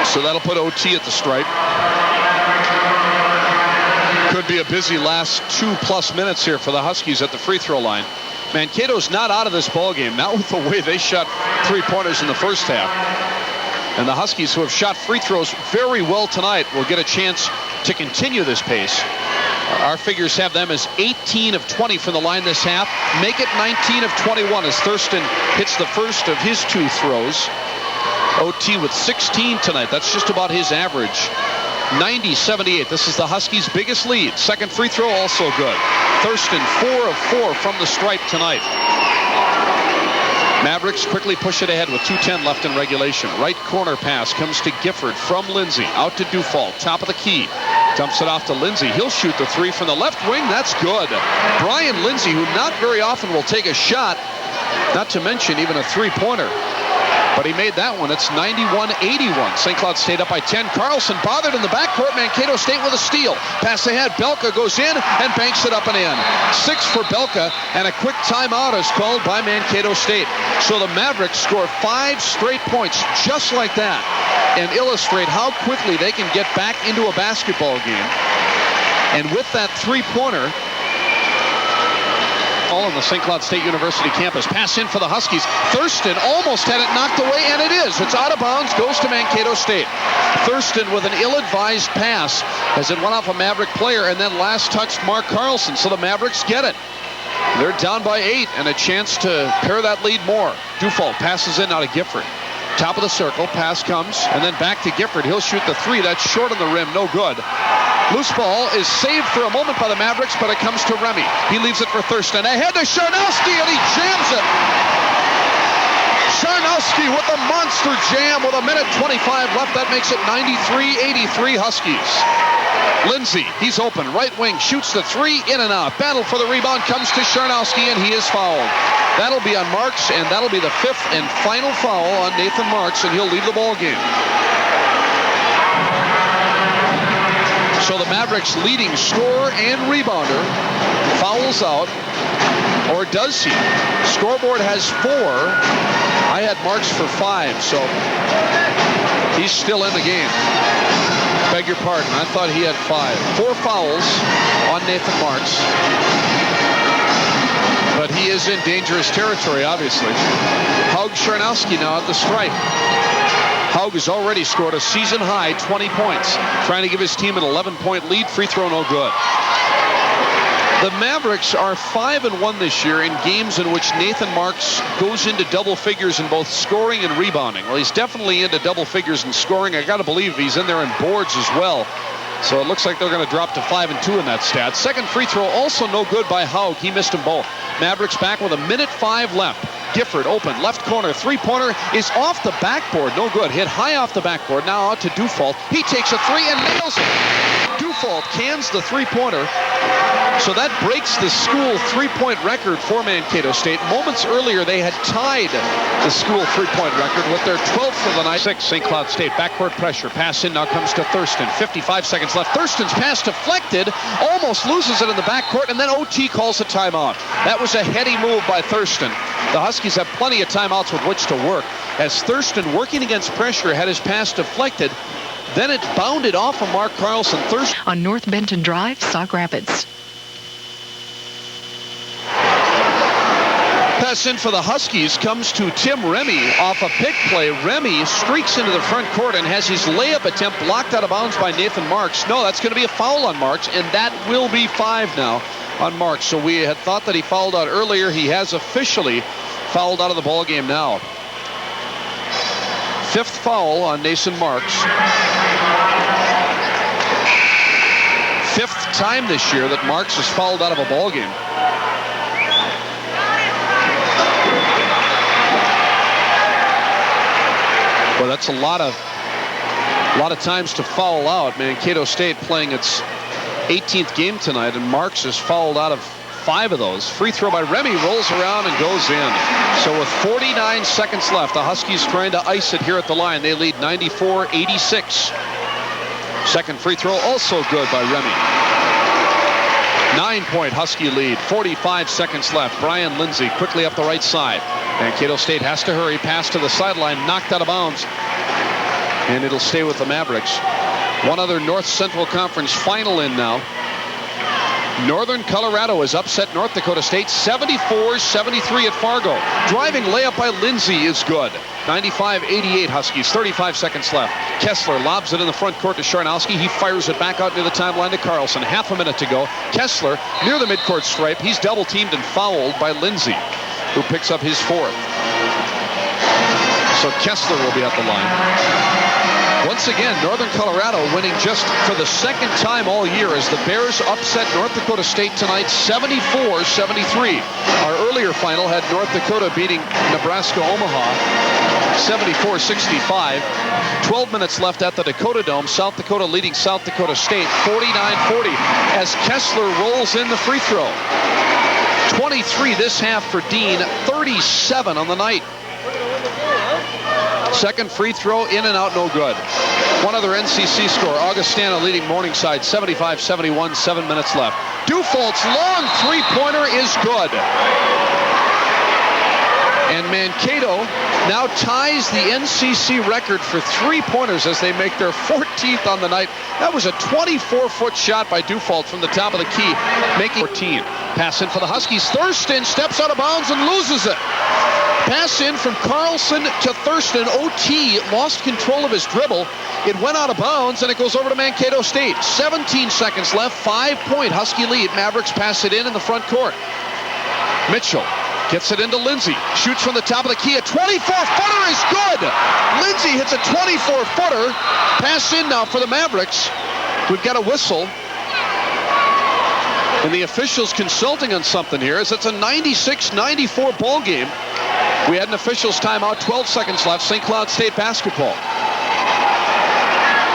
So that'll put OT at the stripe. Could be a busy last 2+ minutes here for the Huskies at the free throw line. Mankato's not out of this ball game, not with the way they shot three-pointers in the first half. And the Huskies, who have shot free throws very well tonight, will get a chance to continue this pace. Our figures have them as 18 of 20 from the line this half. Make it 19 of 21 as Thurston hits the first of his 2 throws. OT with 16 tonight. That's just about his average. 90-78. This is the Huskies' biggest lead. Second free throw also good. Thurston 4 of 4 from the stripe tonight. Mavericks quickly push it ahead with 2:10 left in regulation. Right corner pass comes to Gifford from Lindsay. Out to Dufault. Top of the key. Dumps it off to Lindsay. He'll shoot the 3 from the left wing. That's good. Brian Lindsay, who not very often will take a shot, not to mention even a three-pointer. But he made that one. It's 91-81. St. Cloud State up by 10. Carlson bothered in the backcourt. Mankato State with a steal. Pass ahead. Belka goes in and banks it up and in. 6 for Belka, and a quick timeout is called by Mankato State. So the Mavericks score 5 straight points just like that, and illustrate how quickly they can get back into a basketball game. And with that three-pointer, all on the St. Cloud State University campus. Pass in for the Huskies. Thurston almost had it knocked away, and it is. It's out of bounds, goes to Mankato State. Thurston with an ill-advised pass as it went off a Maverick player, and then last touched Mark Carlson, so the Mavericks get it. They're down by 8 and a chance to pair that lead more. Dufault passes in out of Gifford. Top of the circle, pass comes, and then back to Gifford. He'll shoot the 3. That's short on the rim, no good. Loose ball is saved for a moment by the Mavericks, but it comes to Remy. He leaves it for Thurston. Ahead to Charnowski, and he jams it. Charnowski with a monster jam with 1:25 left. That makes it 93-83 Huskies. Lindsay, he's open. Right wing, shoots the 3, in and out. Battle for the rebound comes to Charnowski, and he is fouled. That'll be on Marks, and that'll be the 5th and final foul on Nathan Marks, and he'll leave the ball game. So the Mavericks' leading scorer and rebounder fouls out. Or does he? Scoreboard has 4. I had Marks for 5, so he's still in the game. Beg your pardon, I thought he had 5. 4 fouls on Nathan Marks. But he is in dangerous territory, obviously. Haug Charnowski now at the stripe. Haug has already scored a season-high 20 points, trying to give his team an 11-point lead. Free throw no good. The Mavericks are 5-1 this year in games in which Nathan Marks goes into double figures in both scoring and rebounding. Well, he's definitely into double figures in scoring. I got to believe he's in there in boards as well. So it looks like they're going to drop to 5-2 in that stat. Second free throw also no good by Haug. He missed them both. Mavericks back with 1:05 left. Gifford open, left corner, three-pointer is off the backboard. No good. Hit high off the backboard. Now out to Dufault. He takes a 3 and nails it. Dufault cans the three-pointer. So that breaks the school three-point record for Mankato State. Moments earlier, they had tied the school three-point record with their 12th of the night. 6, St. Cloud State. Backcourt pressure. Pass in now comes to Thurston. 55 seconds left. Thurston's pass deflected. Almost loses it in the backcourt, and then OT calls a timeout. That was a heady move by Thurston. The Huskies have plenty of timeouts with which to work. As Thurston, working against pressure, had his pass deflected. Then it bounded off of Mark Carlson. Thurston On North Benton Drive, Sauk Rapids. Pass in for the Huskies comes to Tim Remy off a pick play. Remy streaks into the front court and has his layup attempt blocked out of bounds by Nathan Marks. No, that's going to be a foul on Marks, and that will be 5 now on Marks. So we had thought that he fouled out earlier. He has officially fouled out of the ball game now. 5th foul on Nathan Marks. 5th time this year that Marks has fouled out of a ball game. Well, that's a lot of times to foul out. Mankato State playing its 18th game tonight, and Marks has fouled out of 5 of those. Free throw by Remy rolls around and goes in. So with 49 seconds left, the Huskies trying to ice it here at the line. They lead 94-86. Second free throw also good by Remy. 9-point Husky lead. 45 seconds left. Brian Lindsay quickly up the right side. Mankato State has to hurry. Pass to the sideline, knocked out of bounds. And it'll stay with the Mavericks. One other North Central Conference final in now. Northern Colorado has upset North Dakota State 74-73 at Fargo. Driving layup by Lindsay is good. 95-88 Huskies. 35 seconds left. Kessler lobs it in the front court to Charnowski. He fires it back out near the timeline to Carlson. Half a minute to go. Kessler near the midcourt stripe. He's double teamed and fouled by Lindsay, who picks up his 4th. So Kessler will be at the line. Once again, Northern Colorado winning just for the 2nd time all year as the Bears upset North Dakota State tonight 74-73. Our earlier final had North Dakota beating Nebraska-Omaha 74-65. 12 minutes left at the Dakota Dome. South Dakota leading South Dakota State 49-40 as Kessler rolls in the free throw. 23 this half for Dean, 37 on the night. Second free throw in and out, no good. One other NCC score. Augustana leading Morningside 75-71, 7 minutes left. Dufault's long three-pointer is good. And Mankato now ties the NCC record for three-pointers as they make their 14th on the night. That was a 24-foot shot by Dufault from the top of the key, making 14. Pass in for the Huskies. Thurston steps out of bounds and loses it. Pass in from Carlson to Thurston. OT lost control of his dribble. It went out of bounds, and it goes over to Mankato State. 17 seconds left. 5-point Husky lead. Mavericks pass it in the front court. Mitchell gets it into Lindsay. Shoots from the top of the key. A 24-footer is good. Lindsay hits a 24-footer. Pass in now for the Mavericks. We've got a whistle. And the officials consulting on something here as it's a 96-94 ball game. We had an officials timeout, 12 seconds left. St. Cloud State basketball.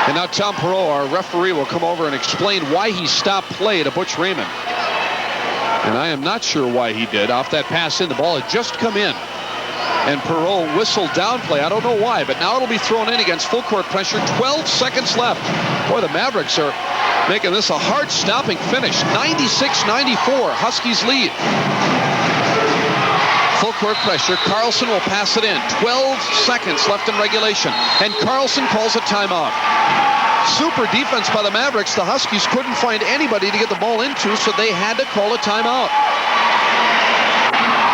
And now Tom Perot, our referee, will come over and explain why he stopped play to Butch Raymond. And I am not sure why he did. Off that pass in, the ball had just come in. And Perot whistled down play. I don't know why, but now it'll be thrown in against full court pressure. 12 seconds left. Boy, the Mavericks are making this a hard-stopping finish. 96-94, Huskies lead. backcourt pressure. Carlson will pass it in. 12 seconds left in regulation. And Carlson calls a timeout. Super defense by the Mavericks. The Huskies couldn't find anybody to get the ball into, so they had to call a timeout.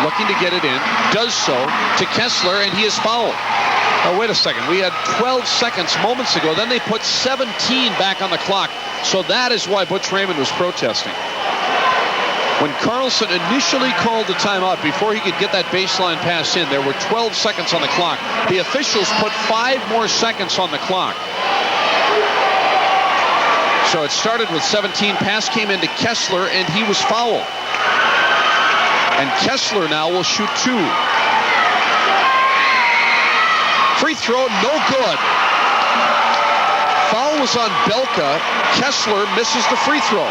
Looking to get it in. Does so to Kessler, and he is fouled. Oh, wait a second. We had 12 seconds moments ago. Then they put 17 back on the clock. So that is why Butch Raymond was protesting. When Carlson initially called the timeout before he could get that baseline pass in, there were 12 seconds on the clock. The officials put 5 more seconds on the clock. So it started with 17. Pass came into Kessler, and he was fouled. And Kessler now will shoot 2. Free throw, no good. Foul was on Belka. Kessler misses the free throw.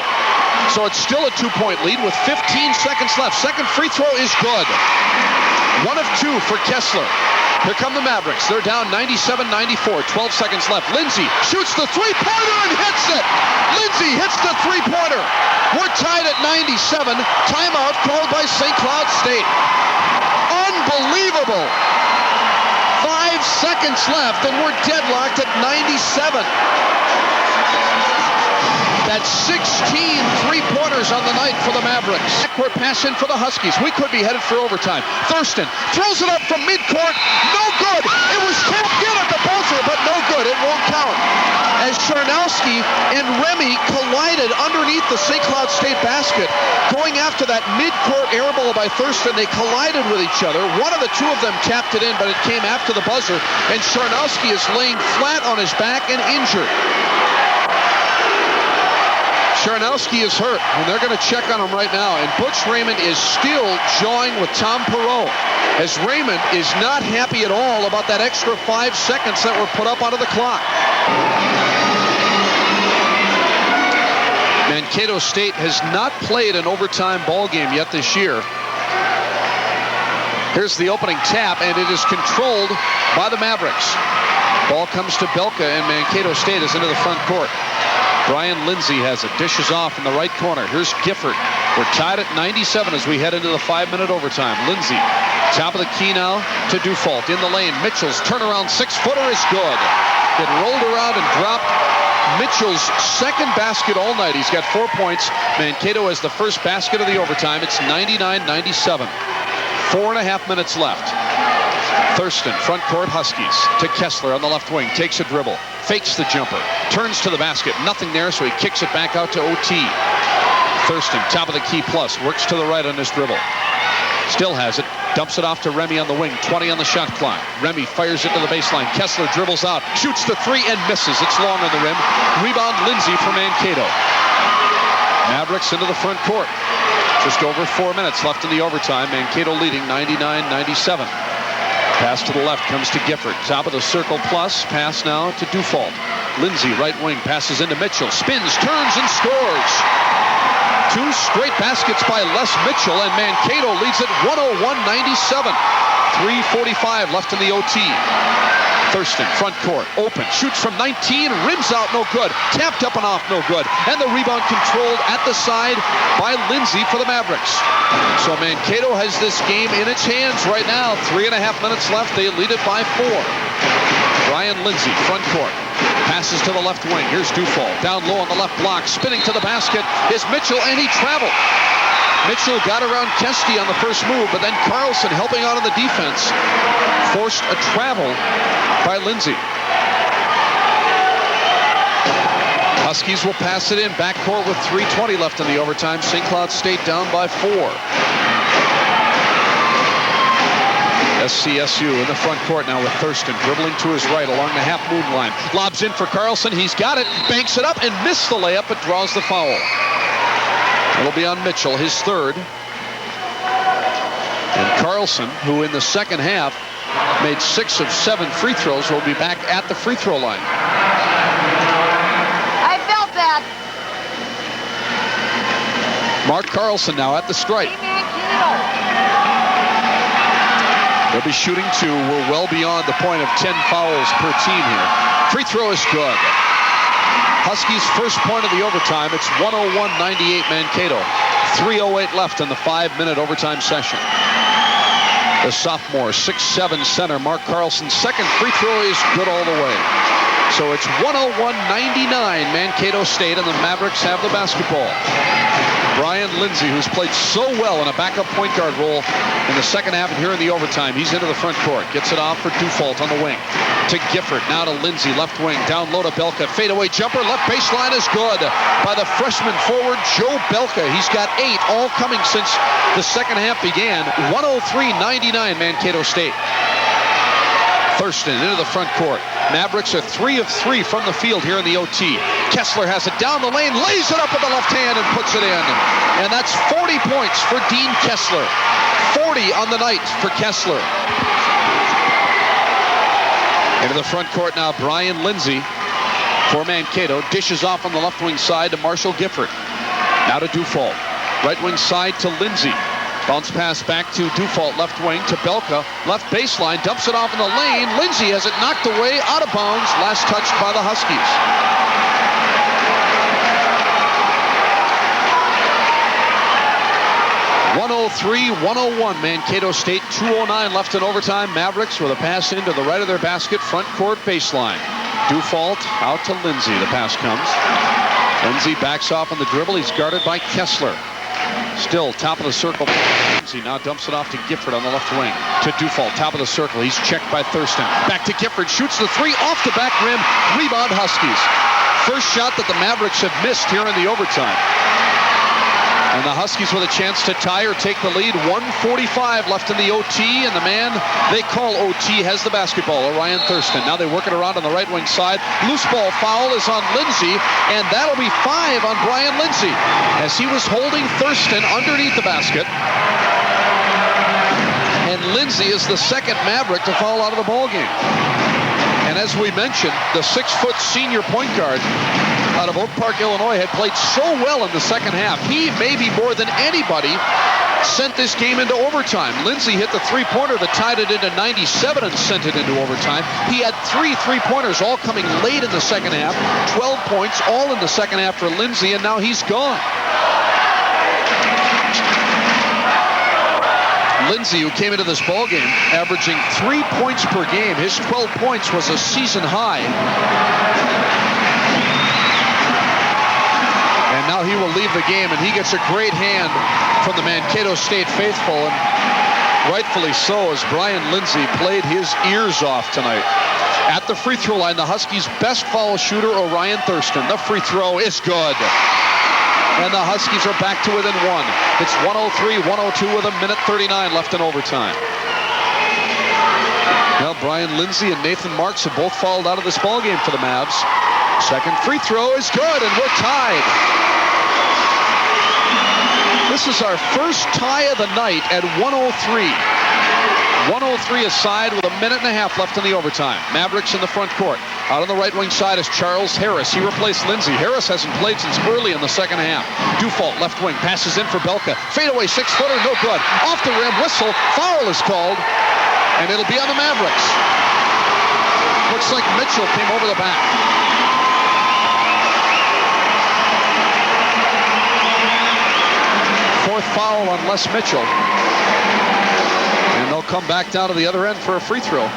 So it's still a 2-point lead with 15 seconds left. Second free throw is good. 1 of 2 for Kessler. Here come the Mavericks. They're down 97-94. 12 seconds left. Lindsay shoots the three-pointer and hits it. Lindsay hits the three-pointer. We're tied at 97. Timeout called by St. Cloud State. Unbelievable. 5 seconds left, and we're deadlocked at 97. That's 16 three-pointers on the night for the Mavericks. Backcourt pass in for the Huskies. We could be headed for overtime. Thurston throws it up from midcourt. No good. It was tapped in at the buzzer, but no good. It won't count. As Charnowski and Remy collided underneath the St. Cloud State basket, going after that midcourt air ball by Thurston, they collided with each other. One of the 2 of them tapped it in, but it came after the buzzer, and Charnowski is laying flat on his back and injured. Charnowski is hurt, and they're going to check on him right now. And Butch Raymond is still jawing with Tom Perot, as Raymond is not happy at all about that extra 5 seconds that were put up onto the clock. Mankato State has not played an overtime ball game yet this year. Here's the opening tap, and it is controlled by the Mavericks. Ball comes to Belka, and Mankato State is into the front court. Brian Lindsay has it, dishes off in the right corner. Here's Gifford. We're tied at 97 as we head into the 5-minute overtime. Lindsay, top of the key now to Dufault. In the lane, Mitchell's turnaround 6-footer is good. It rolled around and dropped. Mitchell's second basket all night. He's got 4 points. Mankato has the first basket of the overtime. It's 99-97. 4.5 minutes left. Thurston, front court Huskies, to Kessler on the left wing, takes a dribble, fakes the jumper, turns to the basket, nothing there, so he kicks it back out to OT. Thurston, top of the key plus, works to the right on his dribble. Still has it, dumps it off to Remy on the wing, 20 on the shot clock. Remy fires it to the baseline, Kessler dribbles out, shoots the 3 and misses. It's long on the rim. Rebound Lindsay for Mankato. Mavericks into the front court. Just over 4 minutes left in the overtime. Mankato leading 99-97. Pass to the left comes to Gifford. Top of the circle plus. Pass now to Dufault. Lindsay, right wing, passes into Mitchell. Spins, turns, and scores. 2 straight baskets by Les Mitchell, and Mankato leads at 101-97. 3:45 left in the OT. Thurston, front court, open, shoots from 19, rims out, no good. Tapped up and off, no good. And the rebound controlled at the side by Lindsay for the Mavericks. So Mankato has this game in its hands right now. 3.5 minutes left. They lead it by 4. Brian Lindsay, front court. Passes to the left wing. Here's Dufault. Down low on the left block. Spinning to the basket is Mitchell, and he traveled. Mitchell got around Kesty on the first move, but then Carlson, helping out on the defense, forced a travel by Lindsay. Huskies will pass it in. Backcourt with 3:20 left in the overtime. St. Cloud State down by 4. SCSU in the front court now with Thurston dribbling to his right along the half-moon line. Lobs in for Carlson. He's got it. Banks it up and missed the layup, but draws the foul. It'll be on Mitchell, his 3rd. And Carlson, who in the second half made 6 of 7 free throws, will be back at the free throw line. I felt that. Mark Carlson now at the stripe. They'll be shooting 2. We're well beyond the point of 10 fouls per team here. Free throw is good. Huskies' first point of the overtime. It's 101-98 Mankato. 3:08 left in the 5-minute overtime session. The sophomore, 6'7" center, Mark Carlson's second free throw is good all the way. So it's 101-99, Mankato State, and the Mavericks have the basketball. Brian Lindsay, who's played so well in a backup point guard role in the second half and here in the overtime. He's into the front court. Gets it off for Dufault on the wing. To Gifford. Now to Lindsay, left wing. Down low to Belka. Fadeaway jumper. Left baseline is good by the freshman forward, Joe Belka. He's got 8, all coming since the second half began. 103-99, Mankato State. Thurston into the front court. Mavericks are 3 of 3 from the field here in the OT. Kessler has it down the lane, lays it up with the left hand and puts it in. And that's 40 points for Dean Kessler. 40 on the night for Kessler. Into the front court now, Brian Lindsay for Mankato. Dishes off on the left wing side to Marshall Gifford. Now to Dufault. Right wing side to Lindsay. Bounce pass back to Dufault, left wing to Belka. Left baseline, dumps it off in the lane. Lindsay has it knocked away, out of bounds. Last touched by the Huskies. (103-101), Mankato State, 2:09 left in overtime. Mavericks with a pass into the right of their basket, front court baseline. Dufault out to Lindsay. The pass comes. Lindsay backs off on the dribble. He's guarded by Kessler. Still top of the circle. Lindsay now dumps it off to Gifford on the left wing. To Dufault, top of the circle. He's checked by Thurston. Back to Gifford. Shoots the 3 off the back rim. Rebound Huskies. First shot that the Mavericks have missed here in the overtime. And the Huskies with a chance to tie or take the lead. 1:45 left in the OT, and the man they call OT has the basketball, Orion Thurston. Now they work it around on the right wing side. Loose ball foul is on Lindsay, and that'll be 5 on Brian Lindsay as he was holding Thurston underneath the basket. And Lindsay is the second Maverick to foul out of the ballgame. And as we mentioned, the 6-foot senior point guard out of Oak Park, Illinois, had played so well in the second half. He, maybe more than anybody, sent this game into overtime. Lindsay hit the three-pointer that tied it into 97 and sent it into overtime. He had 3 three-pointers all coming late in the second half. 12 points all in the second half for Lindsay, and now he's gone. Lindsay, who came into this ballgame averaging 3 points per game. His 12 points was a season high. And now he will leave the game, and he gets a great hand from the Mankato State faithful, and rightfully so, as Brian Lindsay played his ears off tonight. At the free throw line, the Huskies' best foul shooter, Orion Thurston. The free throw is good. And the Huskies are back to within 1. It's 103-102 with 1:39 left in overtime. Now Brian Lindsay and Nathan Marks have both fouled out of this ballgame for the Mavs. Second free throw is good, and we're tied. This is our first tie of the night at 103. 103 aside with 1.5 minutes left in the overtime. Mavericks in the front court. Out on the right wing side is Charles Harris. He replaced Lindsay. Harris hasn't played since early in the second half. Dufault, left wing, passes in for Belka. Fadeaway 6-footer, no good. Off the rim, whistle, foul is called, and it'll be on the Mavericks. Looks like Mitchell came over the back. Fourth foul on Les Mitchell. And they'll come back down to the other end for a free throw.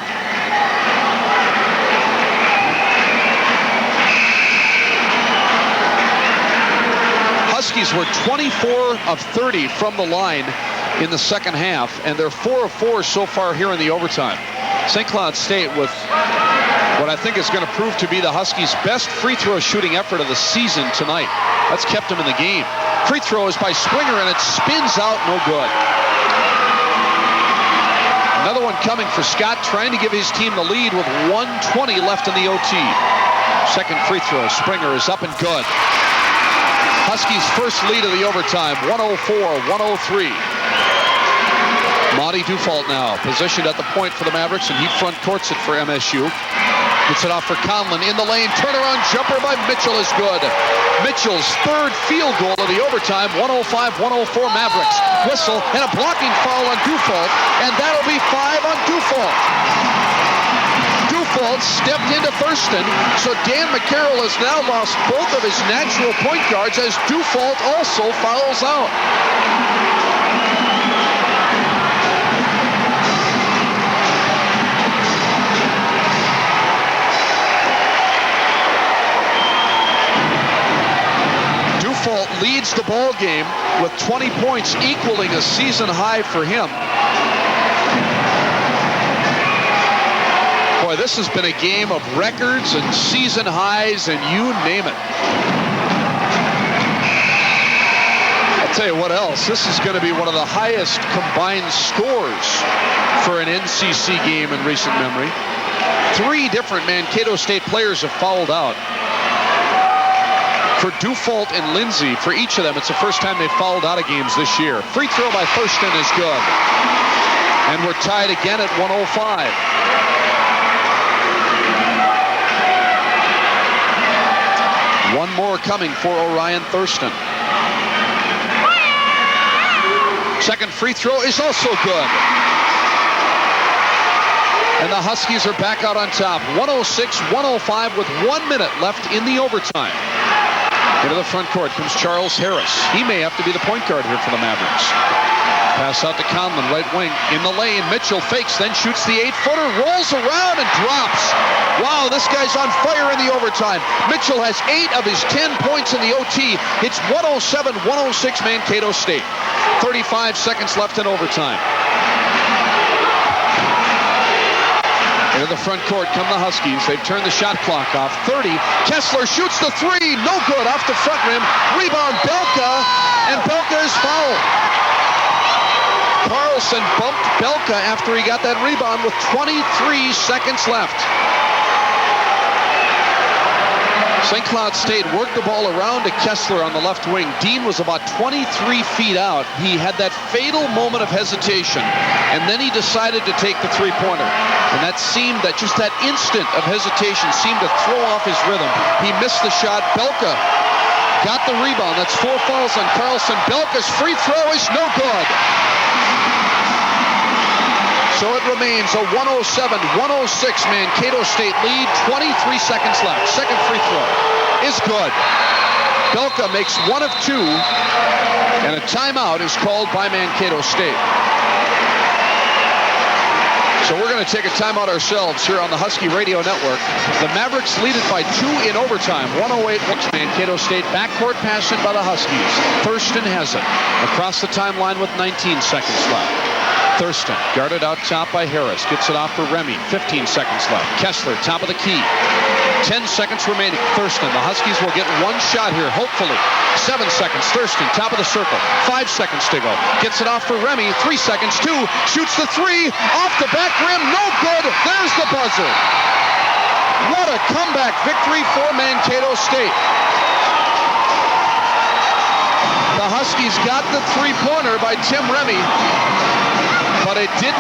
Huskies were 24 of 30 from the line in the second half, and they're 4 of 4 so far here in the overtime. St. Cloud State with what I think is going to prove to be the Huskies' best free throw shooting effort of the season tonight. That's kept them in the game. Free throw is by Springer, and it spins out, no good. Another one coming for Scott, trying to give his team the lead with 1:20 left in the OT. Second free throw, Springer is up and good. Huskies' first lead of the overtime, 104-103. Monty Dufault now positioned at the point for the Mavericks, and he front courts it for MSU. Gets it off for Conlon in the lane. Turnaround jumper by Mitchell is good. Mitchell's third field goal of the overtime. 105-104 Mavericks. Whistle and a blocking foul on Dufault, and that'll be 5 on Dufault. Dufault stepped into Thurston, so Dan McCarroll has now lost both of his natural point guards as Dufault also fouls out. leads the ball game with 20 points, equaling a season high for him. Boy, this has been a game of records and season highs and you name it. I'll tell you what else. This is going to be one of the highest combined scores for an NCC game in recent memory. 3 different Mankato State players have fouled out. For Dufault and Lindsay, for each of them, it's the first time they've fouled out of games this year. Free throw by Thurston is good. And we're tied again at 105. One more coming for Orion Thurston. Second free throw is also good. And the Huskies are back out on top. 106-105 with 1 minute left in the overtime. Into the front court comes Charles Harris. He may have to be the point guard here for the Mavericks. Pass out to Conlon, right wing. In the lane, Mitchell fakes, then shoots the 8-footer, rolls around and drops. Wow, this guy's on fire in the overtime. Mitchell has 8 of his 10 points in the OT. It's 107-106 Mankato State. 35 seconds left in overtime. Into the front court come the Huskies. They've turned the shot clock off. 30. Kessler shoots the 3. No good off the front rim. Rebound Belka, and Belka is fouled. Carlson bumped Belka after he got that rebound with 23 seconds left. St. Cloud State worked the ball around to Kessler on the left wing. Dean was about 23 feet out. He had that fatal moment of hesitation, and then he decided to take the three-pointer. And that just that instant of hesitation seemed to throw off his rhythm. He missed the shot. Belka got the rebound. That's 4 fouls on Carlson. Belka's free throw is no good. So it remains a 107-106 Mankato State lead. 23 seconds left. Second free throw is good. Belka makes 1 of 2, and a timeout is called by Mankato State. So we're going to take a timeout ourselves here on the Husky Radio Network. The Mavericks lead it by 2 in overtime. 108 Mankato State. Backcourt pass in by the Huskies. Thurston has it. Across the timeline with 19 seconds left. Thurston guarded out top by Harris. Gets it off for Remy. 15 seconds left. Kessler, top of the key. 10 seconds remaining. Thurston. The Huskies will get 1 shot here, hopefully. 7 seconds. Thurston, top of the circle. 5 seconds to go. Gets it off for Remy. 3 seconds. 2. Shoots the 3. Off the back rim. No good. There's the buzzer. What a comeback victory for Mankato State. The Huskies got the three-pointer by Tim Remy, but it didn't